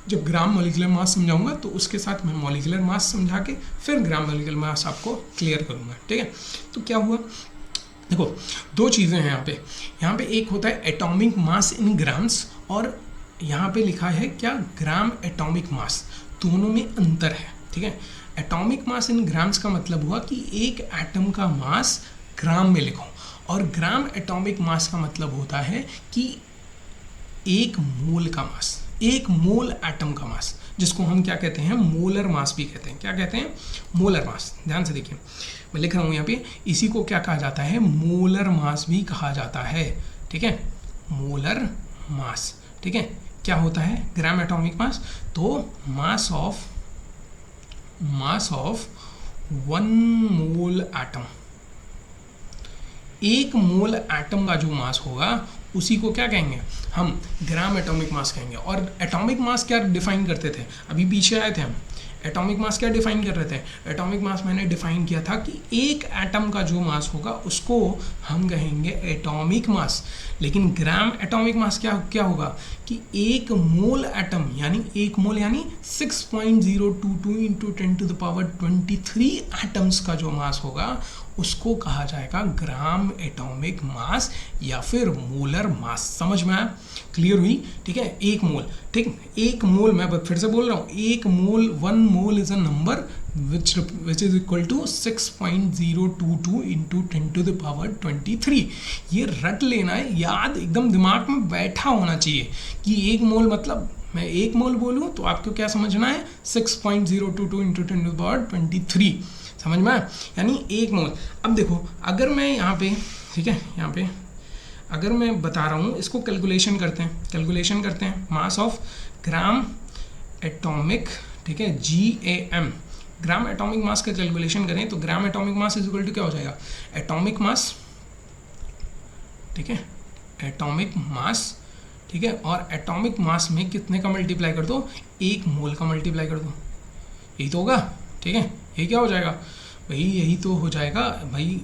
जब ग्राम मॉलिक्यूलर मास समझाऊंगा तो उसके साथ मैं मॉलिक्यूलर मास समझा के फिर ग्राम मॉलिक्यूलर मास आपको क्लियर करूँगा। ठीक है, तो क्या हुआ? देखो दो चीज़ें हैं यहाँ पे एक होता है एटॉमिक मास इन ग्राम्स, और यहाँ पे लिखा है क्या? ग्राम एटॉमिक मास। दोनों में अंतर है। ठीक है, एटॉमिक मास इन ग्राम्स का मतलब हुआ कि एक एटम का मास ग्राम में लिखो, और ग्राम एटॉमिक मास का मतलब होता है कि एक मोल का मास, एक मोल एटम का मास, जिसको हम क्या कहते हैं? मोलर मास भी कहते हैं। क्या कहते हैं? Molar mass. ध्यान से देखिए, मैं लिख रहा हूँ यहाँ पे, इसी को क्या कहा जाता है? मोलर मास भी कहा जाता है। ठीक है, मोलर मास। ठीक है, क्या होता है ग्राम एटॉमिक मास? तो मास ऑफ 1 मोल एटम, एक मोल एटम का जो मास होगा उसी को क्या कहेंगे? हम ग्राम एटॉमिक मास कहेंगे। और एटॉमिक मास क्या डिफाइन करते थे? अभी पीछे आए थे हम, एटॉमिक मास क्या डिफाइन कर रहे थे? एटॉमिक मास मैंने डिफाइन किया था कि एक एटम का जो मास होगा उसको हम कहेंगे एटॉमिक मास। लेकिन ग्राम एटॉमिक मास क्या होगा? कि एक मोल एटम, यानी एक मोल यानी 6.022 into 10 to the power 23 atoms का जो मास होगा उसको कहा जाएगा ग्राम एटॉमिक मास या फिर मोलर मास। समझ में आया? क्लियर हुई? ठीक है, एक मोल। ठीक, एक मोल, मैं फिर से बोल रहा हूँ, एक mole, 1 mole is a number which is equal to 6.022 into 10 to the power 23। ये रट लेना है, याद एकदम दिमाग में बैठा होना चाहिए कि एक मोल मतलब मैं एक मोल बोलूँ तो आपको क्या समझना है? 6.022 इंटू 10 टू द पावर 23। समझ में? यानी एक मोल। अब देखो, अगर मैं यहाँ पे, ठीक है, यहाँ पे अगर मैं बता रहा हूँ इसको कैलकुलेशन करते हैं मास ऑफ ग्राम एटॉमिक, ठीक है, GAM, ग्राम एटॉमिक मास का कैलकुलेशन करें तो gram atomic mass is equal to क्या हो जाएगा, एटॉमिक मास, ठीक है, एटॉमिक मास, ठीक है, और एटॉमिक मास में कितने का मल्टीप्लाई कर दो, 1 मोल का मल्टीप्लाई कर दो, यही तो होगा, ठीक है। ये क्या हो जाएगा भाई, यही तो हो जाएगा भाई।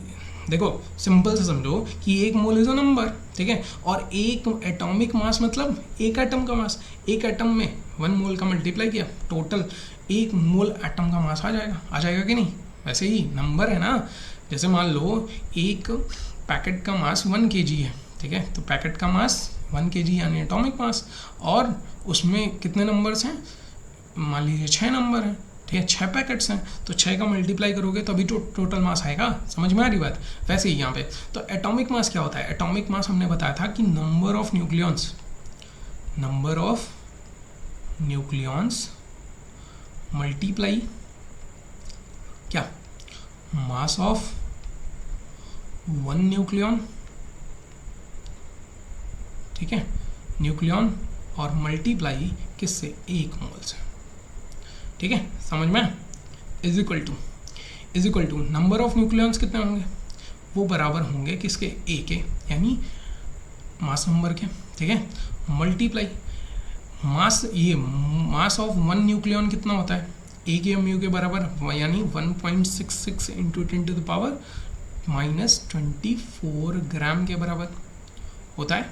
देखो सिंपल से समझो कि 1 मोल इज अ नंबर, ठीक है, और एक एटॉमिक मास मतलब एक एटम का मास, एक एटम में 1 मोल का मल्टीप्लाई किया, टोटल 1 मोल एटम का मास आ जाएगा कि नहीं। वैसे ही नंबर है ना, जैसे मान लो एक पैकेट का मास 1 kg है, ठीक है, तो पैकेट का मास 1 kg यानी एटॉमिक मास, और उसमें कितने नंबर्स हैं, मान लीजिए 6 नंबर हैं, ठीक है, 6 पैकेट्स हैं, तो 6 का मल्टीप्लाई करोगे तो अभी टोटल मास आएगा। समझ में आ रही बात। वैसे ही यहाँ पे तो एटॉमिक मास क्या होता है, एटॉमिक मास हमने बताया था कि नंबर ऑफ न्यूक्लियॉन्स मल्टीप्लाई क्या, मास ऑफ 1 न्यूक्लियॉन, ठीक है, न्यूक्लियॉन, और मल्टीप्लाई किससे, 1 मोल से, ठीक है, समझ में। Is equal to number of nucleons कितने होंगे, वो बराबर होंगे किसके, ए के, यानी मास नंबर के, ठीक है, मल्टीप्लाई मास, ये मास ऑफ 1 न्यूक्लियॉन कितना होता है, ए के एम यू के बराबर, यानी 1.66 इंटू 10⁻⁻24 ग्राम के बराबर होता है।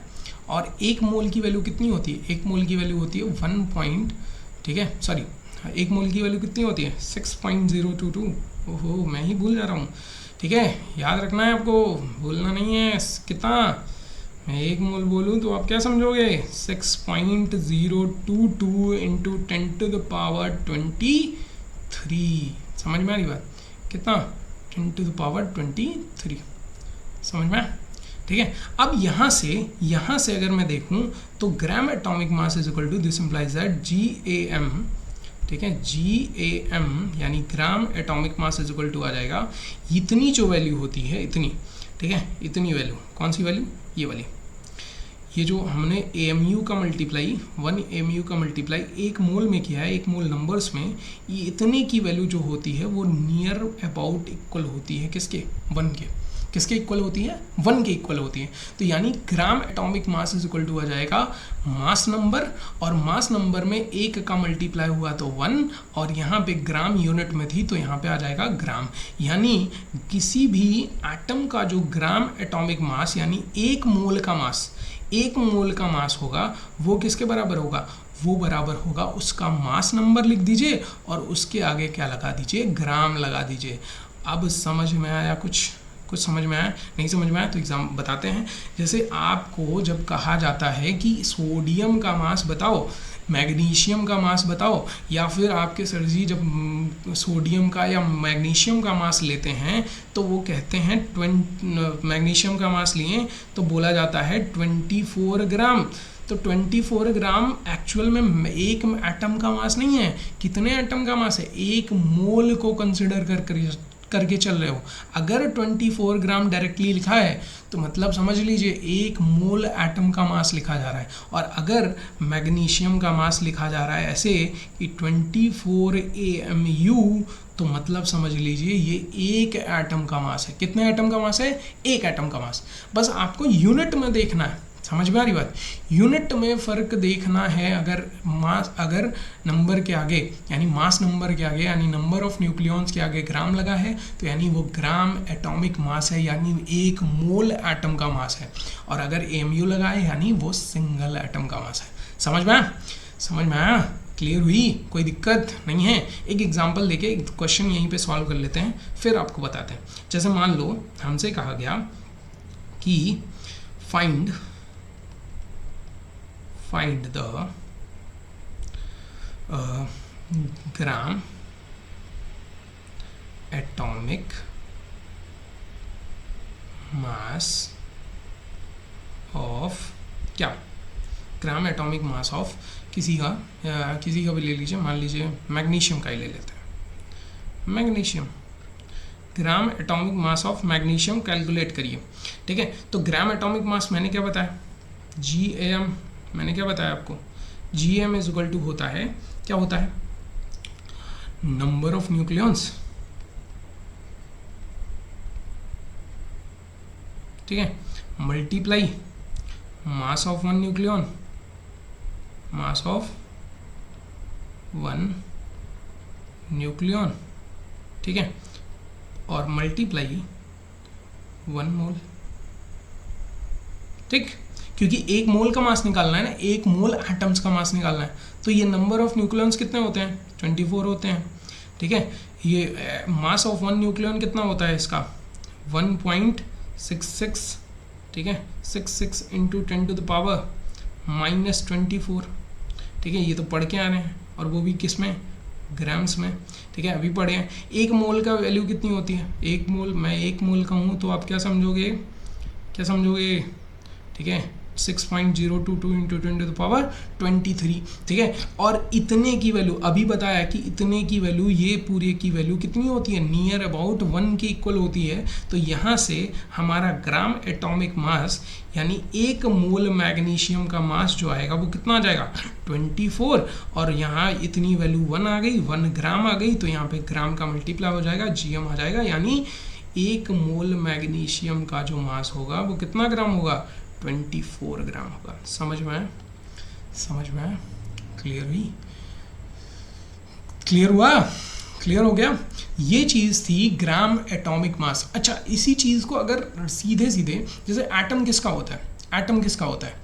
और 1 मोल की वैल्यू कितनी होती है, 1 मोल की वैल्यू होती है 1 मोल की वैल्यू कितनी होती है, 6.022। ओहो मैं ही भूल जा रहा हूँ, ठीक है, याद रखना है आपको, भूलना नहीं है। कितना, मैं 1 मोल बोलूँ तो आप क्या समझोगे, 6.022 इंटू 10⁻23। समझ में आ रही बात, कितना, 10⁻23, समझ में, ठीक है। अब यहाँ से अगर मैं देखूँ तो gram atomic mass is equal to, this implies that GAM, ठीक है, GAM यानी gram atomic mass is equal to आ जाएगा इतनी जो वैल्यू होती है, इतनी, ठीक है, इतनी वैल्यू, कौन सी वैल्यू, ये वाली, ये जो हमने AMU का मल्टीप्लाई 1 AMU का मल्टीप्लाई 1 मोल में किया है, 1 मोल नंबर्स में, ये इतने की वैल्यू जो होती है वो नियर अबाउट इक्वल होती है किसके, 1 के, किसके इक्वल होती है, 1 के इक्वल होती है। तो यानी gram atomic mass is equal to आ जाएगा मास नंबर, और मास नंबर में 1 का मल्टीप्लाई हुआ तो 1, और यहाँ पे ग्राम यूनिट में थी तो यहाँ पे आ जाएगा ग्राम। यानी किसी भी एटम का जो ग्राम एटॉमिक मास यानी 1 मोल का मास होगा, वो किसके बराबर होगा, वो बराबर होगा उसका मास नंबर लिख दीजिए और उसके आगे क्या लगा दीजिए, ग्राम लगा दीजिए। अब समझ में आया, कुछ समझ में आया, नहीं समझ में आया तो एग्जाम बताते हैं। जैसे आपको जब कहा जाता है कि सोडियम का मास बताओ, मैग्नीशियम का मास बताओ, या फिर आपके सर जी जब सोडियम का या मैग्नीशियम का मास लेते हैं तो वो कहते हैं मैग्नीशियम का मास लिए तो बोला जाता है 24 ग्राम। तो 24 ग्राम एक्चुअल में एक एटम का मास नहीं है, कितने एटम का मास है, 1 मोल को कंसिडर करके चल रहे हो। अगर 24 ग्राम डायरेक्टली लिखा है तो मतलब समझ लीजिए 1 मोल एटम का मास लिखा जा रहा है, और अगर मैग्नीशियम का मास लिखा जा रहा है ऐसे कि 24 AMU तो मतलब समझ लीजिए ये 1 एटम का मास है। कितने एटम का मास है, 1 एटम का मास। बस आपको यूनिट में देखना है, समझ में आ रही बात, यूनिट में फ़र्क देखना है। अगर नंबर के आगे यानी मास नंबर के आगे यानी नंबर ऑफ न्यूक्लियॉन्स के आगे ग्राम लगा है तो यानी वो ग्राम एटॉमिक मास है, यानी 1 मोल एटम का मास है, और अगर AMU लगा है यानी वो सिंगल एटम का मास है। समझ में आया, क्लियर हुई, कोई दिक्कत नहीं है। एक एग्जांपल देके क्वेश्चन यहीं पे सॉल्व कर लेते हैं, फिर आपको बताते हैं। जैसे मान लो हमसे कहा गया कि find the gram atomic mass of क्या, ग्राम एटॉमिक मास ऑफ किसी का भी ले लीजिए, मान लीजिए मैग्नीशियम का ही ले लेते हैं। Magnesium gram atomic mass of magnesium calculate करिए। ठीक है, तो ग्राम एटॉमिक मास मैंने क्या बताया, GAM मैंने क्या बताया आपको, GAM इज इक्वल टू होता है, क्या होता है, नंबर ऑफ न्यूक्लियॉन्स। ठीक है, multiply mass of one nucleon, mass of one nucleon. ठीक है, और मल्टीप्लाई वन मोल। ठीक, क्योंकि एक मोल का मास निकालना है ना, एक मोल एटम्स का मास निकालना है, तो ये नंबर ऑफ न्यूक्लियॉन्स कितने होते हैं, 24 होते हैं। ठीक है, ये मास ऑफ वन न्यूक्लियॉन कितना होता है इसका, 1.66। ठीक है, 66 इंटू 10 टू द पावर -24। ठीक है, ये तो पढ़ के आ रहे हैं, और वो भी किस में, ग्राम्स में। ठीक है, अभी पढ़े हैं। एक मोल का वैल्यू कितनी होती है, एक मोल, मैं एक मोल का हूँ तो आप क्या समझोगे, क्या समझोगे। ठीक है, 6.022 इंटू 10 टू द पावर 23। ठीक है, और इतने की वैल्यू अभी बताया कि इतने की वैल्यू, ये पूरे की वैल्यू कितनी होती है, नियर अबाउट 1 के इक्वल होती है। तो यहाँ से हमारा ग्राम एटॉमिक मास यानी एक मोल मैग्नीशियम का मास जो आएगा वो कितना आ जाएगा, 24। और यहाँ इतनी वैल्यू 1 आ गई, 1 ग्राम आ गई, तो यहाँ पे ग्राम का मल्टीप्लाई हो जाएगा, GM आ जाएगा, यानी एक मोल मैग्नीशियम का जो मास होगा वो कितना ग्राम होगा, 24 ग्राम होगा। समझ में आया, समझ में आया, क्लियर हुई, क्लियर हुआ, क्लियर हो गया। ये चीज़ थी ग्राम एटॉमिक मास। अच्छा, इसी चीज़ को अगर सीधे सीधे, जैसे एटम किसका होता है, एटम किसका होता है,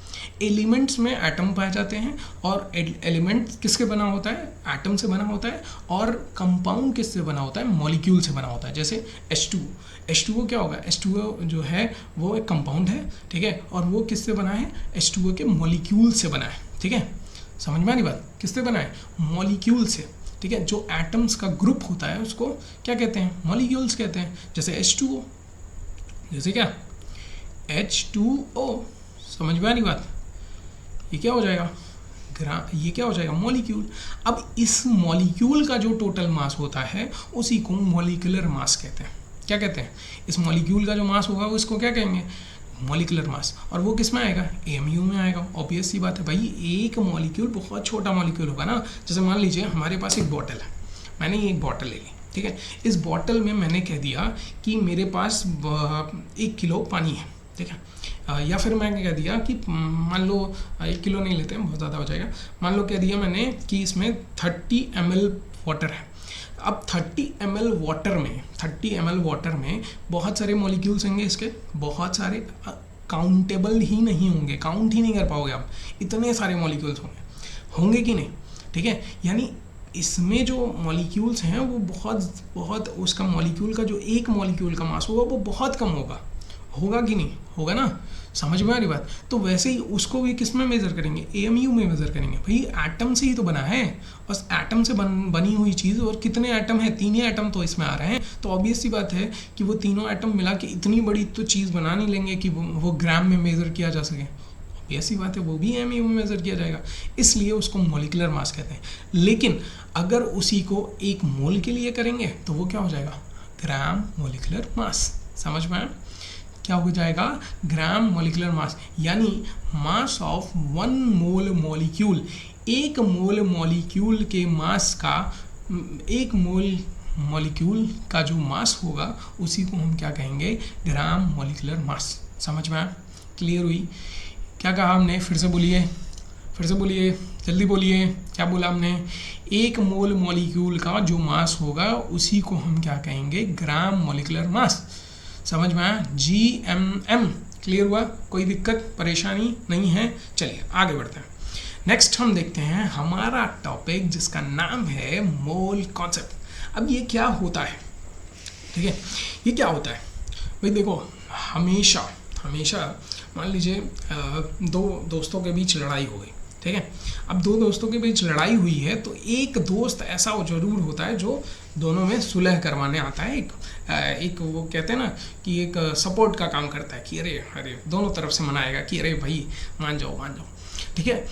एलिमेंट्स में एटम पाए जाते हैं, और एलिमेंट किसके बना होता है, एटम से बना होता है, और कंपाउंड किससे बना होता है, मॉलिक्यूल से बना होता है। जैसे H2O क्या होगा, H2O जो है वो एक कंपाउंड है। ठीक है, और वो किससे बना है, H2O के मॉलिक्यूल से बना है। ठीक है, समझ में आ रही बात, किससे बना है, मॉलिक्यूल से। ठीक है, जो एटम्स का ग्रुप होता है उसको क्या कहते हैं, मॉलिक्यूल्स कहते हैं। जैसे H2O, जैसे क्या, H2O, समझ में आ रही बात, ये क्या हो जाएगा, ये क्या हो जाएगा, मॉलिक्यूल। अब इस मॉलिक्यूल का जो टोटल मास होता है उसी को मॉलिक्यूलर मास कहते हैं। क्या कहते हैं, इस मॉलिक्यूल का जो मास होगा वो इसको क्या कहेंगे, मॉलिक्यूलर मास। और वो किस में आएगा, AMU में आएगा। ऑब्वियस सी बात है भाई, एक मॉलिक्यूल बहुत छोटा मॉलिक्यूल होगा ना। जैसे मान लीजिए हमारे पास एक बॉटल है, मैंने ये एक बॉटल ले ली। ठीक है, इस बॉटल में मैंने कह दिया कि मेरे पास 1 किलो पानी है। ठीक है, या फिर मैं कह दिया कि मान लो 1 किलो नहीं लेते हैं, बहुत ज़्यादा हो जाएगा। मान लो कह दिया मैंने कि इसमें 30 ml वाटर है। अब 30 ml वाटर में बहुत सारे मॉलिक्यूल्स होंगे, इसके बहुत सारे, काउंटेबल ही नहीं होंगे, काउंट ही नहीं कर पाओगे आप, इतने सारे मॉलिक्यूल्स होंगे कि नहीं। ठीक है, यानी इसमें जो मॉलिक्यूल्स हैं वो बहुत उसका मॉलिक्यूल का जो एक मॉलिक्यूल का मास होगा वो बहुत कम होगा कि नहीं होगा ना। समझ में आ रही बात। तो वैसे ही उसको भी किस में मेज़र करेंगे, AMU में मेज़र करेंगे। भाई एटम से ही तो बना है, बस एटम से बनी हुई चीज़, और कितने एटम हैं, 3 ही एटम तो इसमें आ रहे हैं। तो ऑब्वियस सी बात है कि वो तीनों एटम मिला के इतनी बड़ी तो चीज़ बना नहीं लेंगे कि वो ग्राम में मेज़र किया जा सके। ऑब्वियस सी बात है, वो भी AMU में मेज़र किया जाएगा, इसलिए उसको मॉलिक्यूलर मास कहते हैं। लेकिन अगर उसी को 1 मोल के लिए करेंगे तो वो क्या हो जाएगा, ग्राम मॉलिक्यूलर मास। समझ में आया, क्या हो जाएगा, ग्राम मॉलिक्यूलर मास, यानी mass of 1 mole molecule. 1 mole molecule के मास का, 1 मोल मॉलिक्यूल का जो मास होगा उसी को हम क्या कहेंगे, ग्राम मॉलिक्यूलर मास। समझ में आया, क्लियर हुई। क्या कहा हमने, फिर से बोलिए, जल्दी बोलिए, क्या बोला हमने, 1 मोल मॉलिक्यूल का जो मास होगा उसी को हम क्या कहेंगे, ग्राम मॉलिक्यूलर मास। समझ में आया, GMM, क्लियर हुआ, कोई दिक्कत परेशानी नहीं है। चलिए आगे बढ़ते हैं। नेक्स्ट हम देखते हैं हमारा टॉपिक जिसका नाम है मोल कॉन्सेप्ट। अब ये क्या होता है, ठीक है, ये क्या होता है भाई, देखो हमेशा मान लीजिए 2 दोस्तों के बीच लड़ाई हो गई। ठीक है, अब 2 दोस्तों के बीच लड़ाई हुई है तो एक दोस्त ऐसा जरूर होता है जो दोनों में सुलह करवाने आता है। एक वो कहते हैं ना कि एक सपोर्ट का काम करता है कि अरे दोनों तरफ से मनाएगा कि अरे भाई मान जाओ, ठीक है,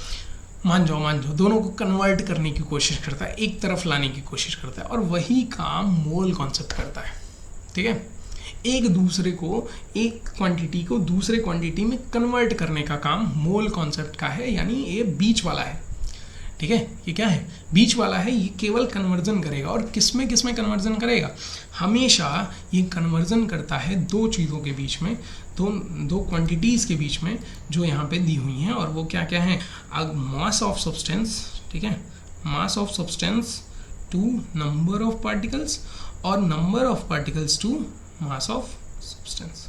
मान जाओ, दोनों को कन्वर्ट करने की कोशिश करता है, एक तरफ लाने की कोशिश करता है, और वही काम मोल कॉन्सेप्ट करता है। ठीक है, एक दूसरे को, एक क्वांटिटी को दूसरे क्वांटिटी में कन्वर्ट करने का काम मोल कॉन्सेप्ट का है, यानी ये बीच वाला है। ठीक है, ये क्या है, बीच वाला है, ये केवल कन्वर्जन करेगा। और किस में कन्वर्जन करेगा, हमेशा ये कन्वर्जन करता है दो चीज़ों के बीच में, दो क्वांटिटीज़ के बीच में जो यहाँ पे दी हुई हैं, और वो क्या क्या है, मास ऑफ सब्सटेंस, ठीक है, mass of substance to number of particles, और number of particles to mass of substance.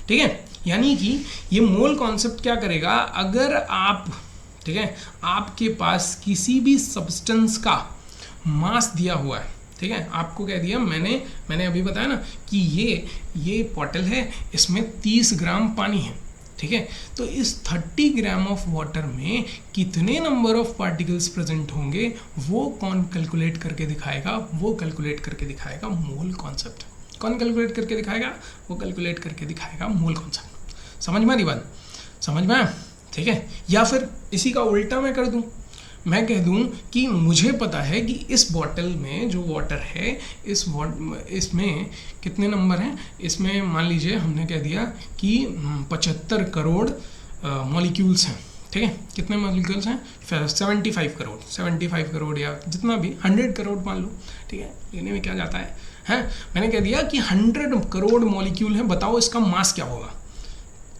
ठीक है, यानी कि ये मोल कॉन्सेप्ट क्या करेगा, अगर आप, ठीक है, आपके पास किसी भी सब्सटेंस का मास दिया हुआ है, ठीक है, आपको कह दिया, मैंने अभी बताया ना कि ये बॉटल है, इसमें 30 ग्राम पानी है, ठीक है, तो इस 30 ग्राम ऑफ वाटर में कितने नंबर ऑफ पार्टिकल्स प्रेजेंट होंगे, वो कौन कैलकुलेट करके दिखाएगा, वो कैलकुलेट करके दिखाएगा मोल कॉन्सेप्ट। कौन कैलकुलेट करके दिखाएगा, वो कैलकुलेट करके दिखाएगा मोल कॉन्सेप्ट। समझ में आ रही बात, समझ में आया, ठीक है। या फिर इसी का उल्टा मैं कर दूं, मैं कह दूं कि मुझे पता है कि इस बॉटल में जो वाटर है, इसमें कितने नंबर हैं, इसमें मान लीजिए हमने कह दिया कि 75 करोड़ मॉलिक्यूल्स हैं, ठीक है, कितने मॉलिक्यूल्स हैं, 75 करोड़ या जितना भी 100 करोड़ मान लो, ठीक है, लेने में क्या जाता है, मैंने कह दिया कि 100 करोड़ मॉलिक्यूल हैं, बताओ इसका मास क्या होगा,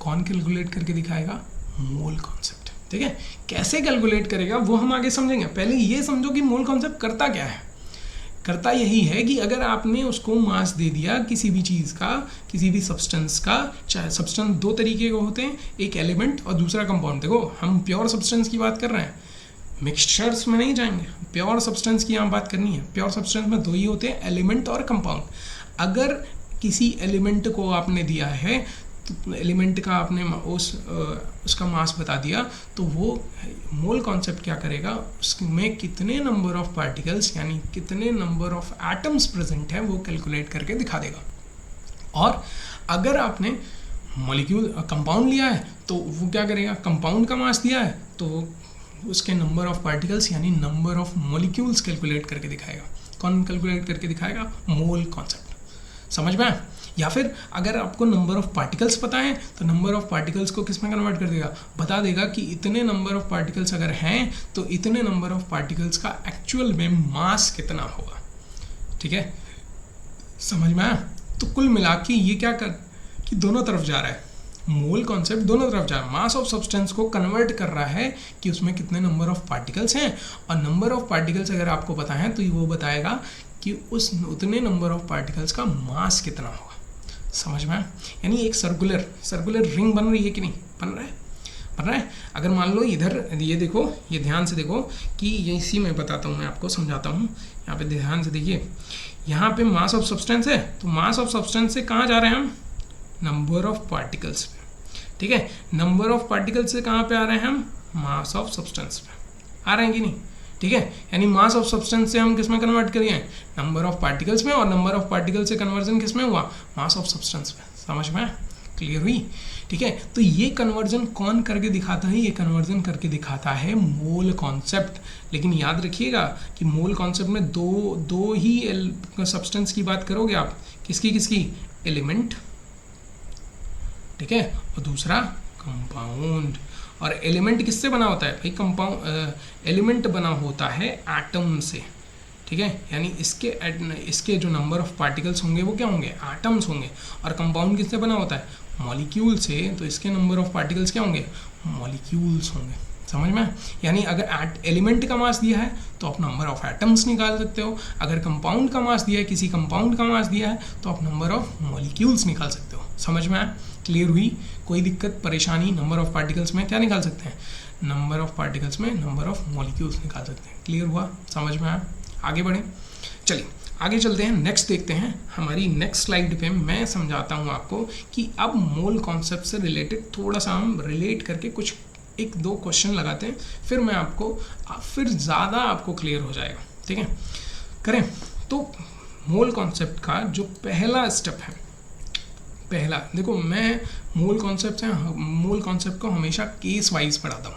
कौन कैलकुलेट करके दिखाएगा, मोल कॉन्सेप्ट। ठीक है, कैसे कैलकुलेट करेगा वो हम आगे समझेंगे, पहले ये समझो कि मोल कॉन्सेप्ट करता क्या है। करता यही है कि अगर आपने उसको मास दे दिया किसी भी चीज़ का, किसी भी सब्सटेंस का, चाहे सब्सटेंस दो तरीके के होते हैं, एक एलिमेंट और दूसरा कंपाउंड। देखो हम प्योर सब्सटेंस की बात कर रहे हैं, मिक्सचर्स में नहीं जाएंगे, प्योर सब्सटेंस की यहाँ बात करनी है। प्योर सब्सटेंस में दो ही होते हैं, एलिमेंट और कंपाउंड। अगर किसी एलिमेंट को आपने दिया है, तो एलिमेंट का आपने उसका मास बता दिया, तो वो मोल कॉन्सेप्ट क्या करेगा, उसमें कितने नंबर ऑफ पार्टिकल्स यानी कितने नंबर ऑफ एटम्स प्रेजेंट है वो कैलकुलेट करके दिखा देगा। और अगर आपने मॉलिक्यूल कंपाउंड लिया है तो वो क्या करेगा, कंपाउंड का मास दिया है तो उसके नंबर ऑफ पार्टिकल्स यानी नंबर ऑफ मॉलिक्यूल्स कैलकुलेट करके दिखाएगा। कौन कैलकुलेट करके दिखाएगा, मोल कॉन्सेप्ट। समझ में आया। या फिर अगर आपको नंबर ऑफ पार्टिकल्स पता है तो नंबर ऑफ पार्टिकल्स को किस में कन्वर्ट कर देगा, बता देगा कि इतने नंबर ऑफ पार्टिकल्स अगर हैं तो इतने नंबर ऑफ पार्टिकल्स का एक्चुअल में मास कितना होगा। ठीक है, समझ में आया। तो कुल मिला के ये क्या कर कि दोनों तरफ जा रहा है, मोल कॉन्सेप्ट दोनों तरफ जा रहा है। मास ऑफ सब्सटेंस को कन्वर्ट कर रहा है कि उसमें कितने नंबर ऑफ पार्टिकल्स हैं, और नंबर ऑफ पार्टिकल्स अगर आपको पता है तो वो बताएगा कि उतने नंबर ऑफ पार्टिकल्स का मास कितना होगा। समझ में आया। यानी एक सर्कुलर रिंग बन रही है कि नहीं, बन रहा है। अगर मान लो इधर ये देखो, ये ध्यान से देखो कि ये इसी में बताता हूँ, मैं आपको समझाता हूँ। यहाँ पे ध्यान से देखिए, यहाँ पे मास ऑफ सब्सटेंस है, तो मास ऑफ सब्सटेंस से कहाँ जा रहे हैं हम, नंबर ऑफ पार्टिकल्स पे। ठीक है, नंबर ऑफ पार्टिकल्स से कहाँ पे आ रहे हैं हम, मास ऑफ सब्सटेंस पे आ रहे हैं कि नहीं। ठीक है, यानी मास ऑफ सब्सटेंस से हम किस में कन्वर्ट करिए, नंबर ऑफ पार्टिकल्स में, और नंबर ऑफ पार्टिकल्स से कन्वर्जन किस में हुआ, मास ऑफ सब्सटेंस में। समझ में क्लियर हुई। ठीक है, तो ये कन्वर्जन कौन करके दिखाता है, ये कन्वर्जन करके दिखाता है मोल कॉन्सेप्ट। लेकिन याद रखिएगा कि मोल कॉन्सेप्ट में दो ही सब्सटेंस की बात करोगे आप, किसकी, एलिमेंट, ठीक है, और दूसरा कंपाउंड। और एलिमेंट किससे बना होता है भाई, कंपाउंड एलिमेंट बना होता है एटम से। ठीक है, यानी इसके जो नंबर ऑफ पार्टिकल्स होंगे वो क्या होंगे, एटम्स होंगे। और कंपाउंड किससे बना होता है, मॉलिक्यूल से, तो इसके नंबर ऑफ पार्टिकल्स क्या होंगे, मॉलिक्यूल्स होंगे। समझ में। यानी अगर एलिमेंट का मास दिया है तो आप नंबर ऑफ एटम्स निकाल सकते हो, अगर कंपाउंड का मास दिया है, किसी कंपाउंड का मास दिया है तो आप नंबर ऑफ मॉलिक्यूल्स निकाल सकते हो। समझ में आया, क्लियर हुई, कोई दिक्कत परेशानी, नंबर ऑफ पार्टिकल्स में क्या निकाल सकते हैं, नंबर ऑफ पार्टिकल्स में नंबर ऑफ मॉलिक्यूल्स निकाल सकते हैं। क्लियर हुआ, समझ में आया। आगे बढ़ें, चलिए आगे चलते हैं, नेक्स्ट देखते हैं। हमारी नेक्स्ट स्लाइड पे मैं समझाता हूँ आपको कि अब मोल कॉन्सेप्ट से रिलेटेड थोड़ा सा हम रिलेट करके कुछ 1-2 क्वेश्चन लगाते हैं, फिर मैं आपको फिर ज़्यादा आपको क्लियर हो जाएगा। ठीक है, करें तो मोल कॉन्सेप्ट का जो पहला स्टेप है, देखो मैं मोल कॉन्सेप्ट को हमेशा केस वाइज पढ़ाता हूँ।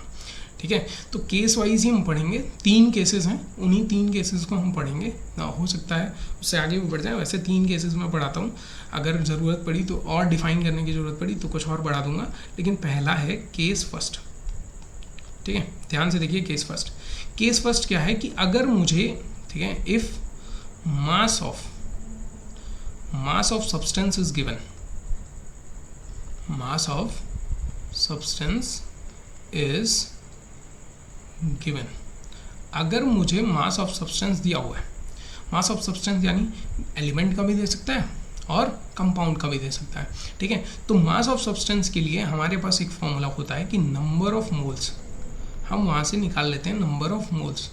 ठीक है। तो केस वाइज ही हम पढ़ेंगे, 3 केसेस हैं, उन्हीं 3 केसेस को हम पढ़ेंगे ना, हो सकता है उससे आगे भी बढ़ जाए। वैसे 3 केसेस मैं पढ़ाता हूँ, अगर ज़रूरत पड़ी तो और डिफाइन करने की ज़रूरत पड़ी तो कुछ और बढ़ा दूंगा, लेकिन पहला है केस फर्स्ट। ठीक है, ध्यान से देखिए केस फर्स्ट। केस फर्स्ट क्या है कि अगर मुझे, ठीक है, if mass of substance is given, mass of substance is given, अगर मुझे मास ऑफ सब्सटेंस दिया हुआ है, मास ऑफ सब्सटेंस यानी एलिमेंट का भी दे सकता है और कंपाउंड का भी दे सकता है। ठीक है, तो मास ऑफ सब्सटेंस के लिए हमारे पास एक फॉर्मूला होता है कि नंबर ऑफ मोल्स, हम वहाँ से निकाल लेते हैं नंबर ऑफ मोल्स।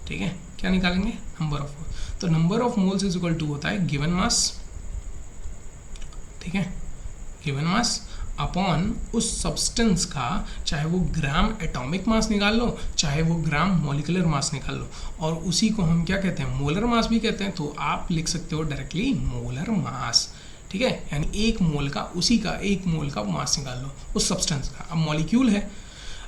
ठीक है, क्या निकालेंगे? Number of moles. तो number of moles is equal to होता है गिवन मास, ठीक है, गिवन मास अपॉन उस सब्सटेंस का, चाहे वो ग्राम एटॉमिक मास निकाल लो, चाहे वो ग्राम मॉलिक्यूलर मास निकाल लो, और उसी को हम क्या कहते हैं? मोलर मास भी कहते हैं। तो आप लिख सकते हो डायरेक्टली मोलर मास। ठीक है, यानी एक मोल का, उसी का एक मोल का मास निकाल लो उस सब्सटेंस का। अब मॉलिक्यूल है,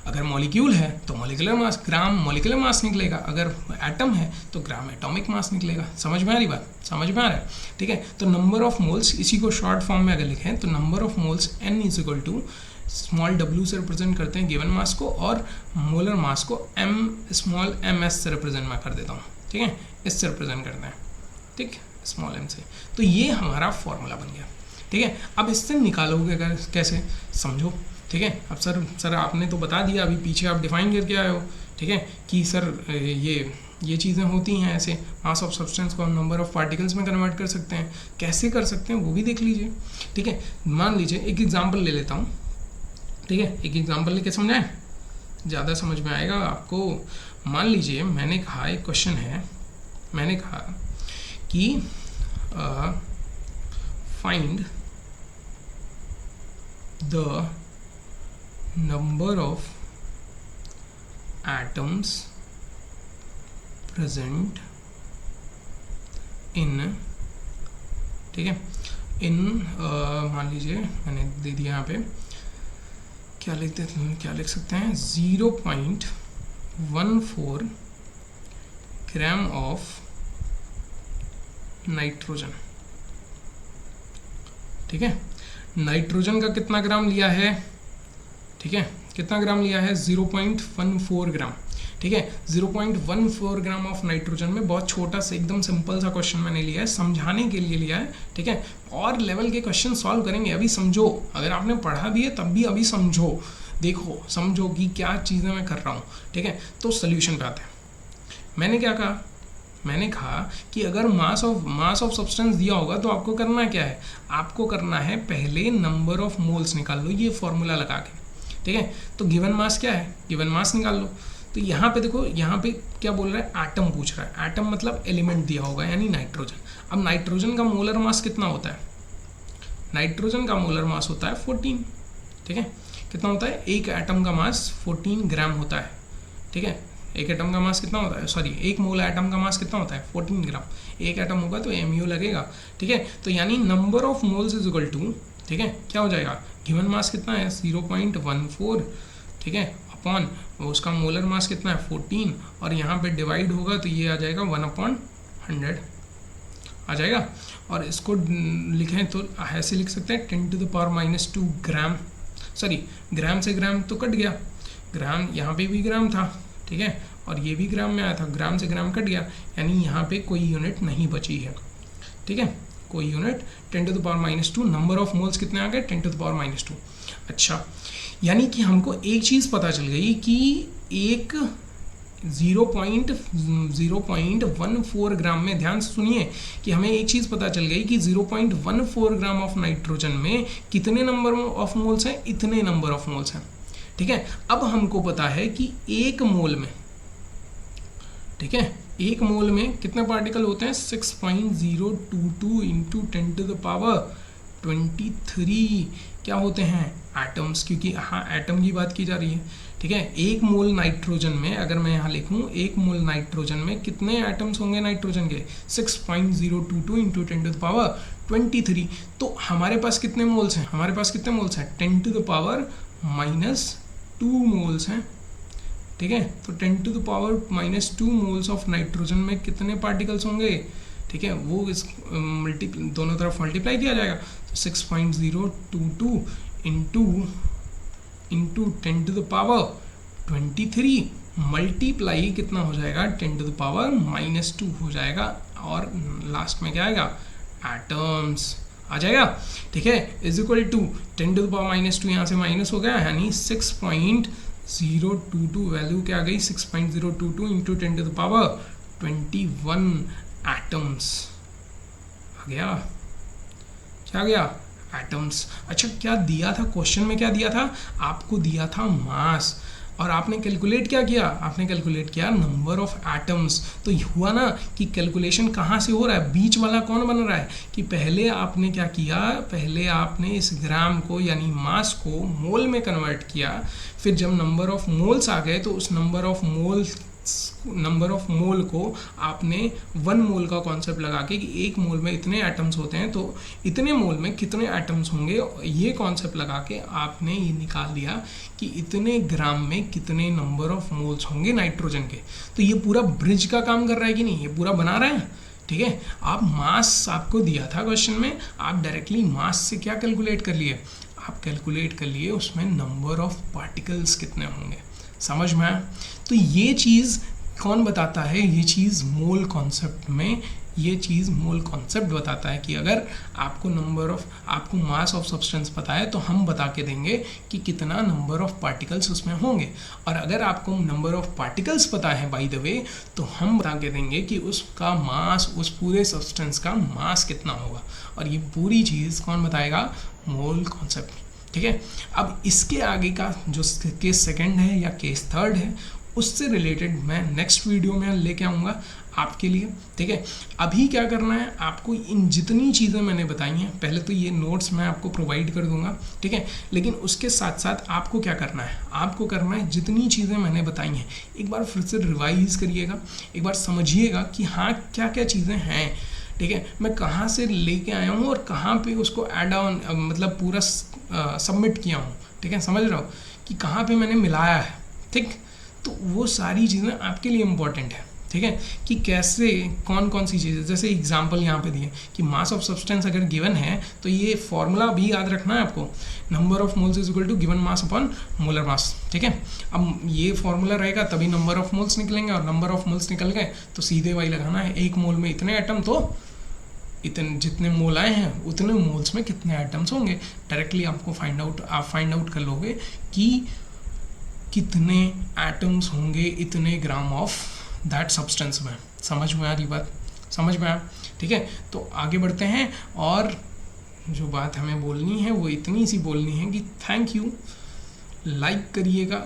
अगर मॉलिक्यूल है तो molecular mass, gram molecular mass निकलेगा, अगर एटम है तो ग्राम एटॉमिक मास निकलेगा। समझ में आ रही बात? समझ में आ रहा है? ठीक है, तो नंबर ऑफ मोल्स, इसी को शॉर्ट फॉर्म में अगर लिखें तो number of moles n is equal to small w से रिप्रेजेंट करते हैं गिवन मास को, और मोलर मास को स्मॉल ms से रिप्रेजेंट मैं कर देता हूँ। ठीक है, इससे रिप्रेजेंट करते हैं, ठीक, स्मॉल m से। तो ये हमारा फॉर्मूला बन गया। ठीक है, अब इससे निकालोगे अगर कैसे, समझो। ठीक है, अब सर आपने तो बता दिया, अभी पीछे आप डिफाइन करके आए हो। ठीक है, कि सर ये चीज़ें होती हैं ऐसे, मास ऑफ सब्सटेंस को हम नंबर ऑफ पार्टिकल्स में कन्वर्ट कर सकते हैं, कैसे कर सकते हैं वो भी देख लीजिए। ठीक है, मान लीजिए एक एग्जांपल ले लेता हूँ। ठीक है, एक एग्जांपल लेके समझाएं, ज़्यादा समझ में आएगा आपको। मान लीजिए मैंने कहा, एक क्वेश्चन है, मैंने कहा कि find the number of atoms present in, ठीक है, इन मान लीजिए मैंने दे दिया यहाँ पे, क्या लिख सकते हैं, 0.14 ग्राम ऑफ नाइट्रोजन। ठीक है, नाइट्रोजन का कितना ग्राम लिया है? ठीक है, कितना ग्राम लिया है? 0.14 ग्राम। ठीक है, 0.14 ग्राम ऑफ नाइट्रोजन में, बहुत छोटा सा एकदम सिंपल सा क्वेश्चन मैंने लिया है, समझाने के लिए लिया है। ठीक है, और लेवल के क्वेश्चन सॉल्व करेंगे, अभी समझो, अगर आपने पढ़ा भी है तब भी अभी समझो, देखो समझो कि क्या चीज़ें मैं कर रहा हूँ। ठीक है, तो सोल्यूशन पे आते हैं। मैंने क्या कहा? मैंने कहा कि अगर मास ऑफ सब्सटेंस दिया होगा तो आपको करना क्या है? आपको करना है पहले नंबर ऑफ मोल्स निकाल लो, ये फॉर्मूला लगा के। ठीक है, तो गिवन मास क्या है? गिवन मास निकाल लो। तो यहाँ पे देखो, यहाँ पे क्या बोल रहा है? एटम पूछ रहा है। एटम मतलब एलिमेंट दिया होगा, यानी नाइट्रोजन। अब नाइट्रोजन का मोलर मास कितना होता है? नाइट्रोजन का मोलर मास होता है 14। ठीक है, कितना होता है? एक एटम का मास 14 ग्राम होता है। ठीक है, एक एटम का मास कितना होता है? सॉरी, एक मोल एटम का मास कितना होता है? 14 ग्राम। एक एटम होगा तो mu लगेगा। ठीक है, तो यानी number of moles is equal to, ठीक है, क्या हो जाएगा? गिवन मास कितना है? 0.14। ठीक है, अपॉन उसका मोलर मास कितना है? 14, और यहाँ पे डिवाइड होगा तो ये आ जाएगा 1/100 आ जाएगा। और इसको लिखें तो ऐसे लिख सकते हैं 10⁻⁻2 ग्राम। सॉरी, ग्राम से ग्राम तो कट गया, ग्राम यहाँ पे भी ग्राम था। ठीक है, और ये भी ग्राम में आया था, ग्राम से ग्राम कट गया, यानी यहाँ पे कोई यूनिट नहीं बची है। ठीक है, कोई यूनिट, 10⁻²। नंबर ऑफ मोल्स कितने आ गए? 10⁻²। अच्छा, यानी कि हमको एक चीज़ पता चल गई कि एक 0.14 ग्राम में, ध्यान से सुनिए, कि हमें एक चीज़ पता चल गई कि 0.14 ग्राम ऑफ नाइट्रोजन में कितने नंबर ऑफ मोल्स हैं? इतने नंबर ऑफ मोल्स हैं। ठीक है, अब हमको पता है कि एक मोल में, ठीक है, एक मोल में कितने पार्टिकल होते हैं? 6.022 इंटू 10⁻23 क्या होते हैं? एटम्स, क्योंकि हाँ एटम की बात की जा रही है। ठीक है, एक मोल नाइट्रोजन में, अगर मैं यहाँ लिखूँ, एक मोल नाइट्रोजन में कितने एटम्स होंगे नाइट्रोजन के? 6.022 इंटू 10⁻23। तो हमारे पास कितने मोल्स हैं? हमारे पास कितने मोल्स हैं? 10⁻⁻2 मोल्स हैं। ठीक है। तो 10⁻⁻² मोल्स ऑफ नाइट्रोजन में कितने पार्टिकल्स होंगे, ठीक है, वो इस दोनों तरफ मल्टीप्लाई किया जाएगा। तो 6.022 इंटू 10⁻23 मल्टीप्लाई कितना हो जाएगा, 10⁻⁻² हो जाएगा, और लास्ट में क्या आएगा, एटम्स आ जाएगा, ठीक है, इज इक्वल टू 10⁻⁻² यहाँ से माइनस हो गया, यानी 6.022 वैल्यू क्या आ गई, 6.022 इंटू 10⁻21 एटम्स आ गया, क्या आ गया, एटम्स। अच्छा, क्या दिया था क्वेश्चन में, क्या दिया था आपको, दिया था मास, और आपने कैलकुलेट क्या किया, आपने कैलकुलेट किया नंबर ऑफ एटम्स। तो हुआ ना कि कैलकुलेशन कहाँ से हो रहा है, बीच वाला कौन बन रहा है, कि पहले आपने क्या किया, पहले आपने इस ग्राम को यानी मास को मोल में कन्वर्ट किया, फिर जब नंबर ऑफ मोल्स आ गए तो उस नंबर ऑफ मोल को आपने 1 मोल का कॉन्सेप्ट लगा के कि 1 मोल में इतने एटम्स होते हैं, तो इतने मोल में कितने एटम्स होंगे, ये कॉन्सेप्ट लगा के आपने ये निकाल दिया कि इतने ग्राम में कितने नंबर ऑफ मोल्स होंगे नाइट्रोजन के। तो ये पूरा ब्रिज का काम कर रहा है कि नहीं, ये पूरा बना रहा है, ठीक है। आप मास आपको दिया था क्वेश्चन में, आप डायरेक्टली मास से क्या कैलकुलेट कर लिए, आप कैलकुलेट कर लिए उसमें नंबर ऑफ पार्टिकल्स कितने होंगे, समझ में आया। तो ये चीज़ कौन बताता है, ये चीज़ मोल कॉन्सेप्ट में, ये चीज़ मोल कॉन्सेप्ट बताता है कि अगर आपको आपको मास ऑफ सब्सटेंस पता है तो हम बता के देंगे कि कितना नंबर ऑफ पार्टिकल्स उसमें होंगे, और अगर आपको नंबर ऑफ पार्टिकल्स पता है बाय द वे, तो हम बता के देंगे कि उसका मास, उस पूरे सब्सटेंस का मास कितना होगा, और ये पूरी चीज़ कौन बताएगा, मोल कॉन्सेप्ट, ठीक है। अब इसके आगे का जो केस सेकंड है या केस थर्ड है, उससे रिलेटेड मैं नेक्स्ट वीडियो में लेके आऊँगा आपके लिए, ठीक है। अभी क्या करना है आपको, इन जितनी चीज़ें मैंने बताई हैं, पहले तो ये नोट्स मैं आपको प्रोवाइड कर दूंगा, ठीक है, लेकिन उसके साथ साथ आपको क्या करना है, आपको करना है जितनी चीज़ें मैंने बताई हैं एक बार फिर से रिवाइज करिएगा, एक बार समझिएगा कि हाँ क्या क्या चीज़ें हैं, ठीक है, मैं कहाँ से लेके आया हूँ और कहाँ पे उसको ऐड ऑन मतलब पूरा सबमिट किया हूँ, ठीक है, समझ रहा हूँ कि कहाँ पे मैंने मिलाया है, ठीक। तो वो सारी चीज़ें आपके लिए इम्पॉर्टेंट है, ठीक है, कि कैसे कौन कौन सी चीज़ें, जैसे एग्जांपल यहाँ पे दिए कि मास ऑफ सब्सटेंस अगर गिवन है तो ये फॉर्मूला भी याद रखना है आपको, number of moles is equal to given mass upon molar mass, ठीक है। अब ये फॉर्मूला रहेगा तभी नंबर ऑफ मोल्स निकलेंगे, और नंबर ऑफ मोल्स निकल गए तो सीधे वही लगाना है, 1 मोल में इतने एटम, तो इतने जितने मोल आए हैं उतने मोल्स में कितने एटम्स होंगे, डायरेक्टली आपको आप फाइंड आउट कर लोगे कि कितने एटम्स होंगे इतने ग्राम ऑफ दैट सब्सटेंस में। समझ में आ रही बात, समझ में आया, ठीक है। तो आगे बढ़ते हैं, और जो बात हमें बोलनी है वो इतनी सी बोलनी है कि थैंक यू, लाइक करिएगा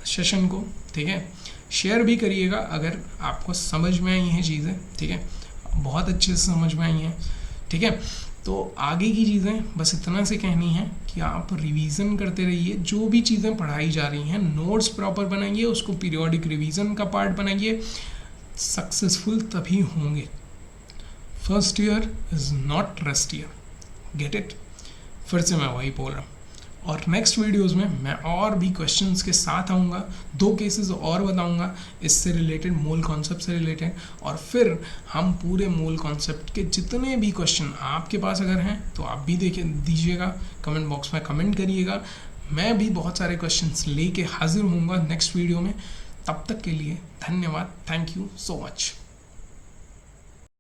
सेशन को, ठीक है, शेयर भी करिएगा अगर आपको समझ में आई हैं चीज़ें, ठीक है, बहुत अच्छे से समझ में आई हैं, ठीक है। तो आगे की चीज़ें बस इतना से कहनी है कि आप रिवीजन करते रहिए, जो भी चीज़ें पढ़ाई जा रही हैं नोट्स प्रॉपर बनाइए, उसको पीरियोडिक रिवीजन का पार्ट बनाइए, सक्सेसफुल तभी होंगे। First year is not rest year, get it, फिर से मैं वही बोल रहा हूँ। और नेक्स्ट वीडियोस में मैं और भी क्वेश्चंस के साथ आऊँगा, 2 केसेस और बताऊँगा इससे रिलेटेड, मोल कॉन्सेप्ट से रिलेटेड, और फिर हम पूरे मोल कॉन्सेप्ट के जितने भी क्वेश्चन आपके पास अगर हैं तो आप भी दीजिएगा, कमेंट बॉक्स में कमेंट करिएगा, मैं भी बहुत सारे क्वेश्चंस लेके हाजिर होऊंगा नेक्स्ट वीडियो में। तब तक के लिए धन्यवाद, थैंक यू सो मच।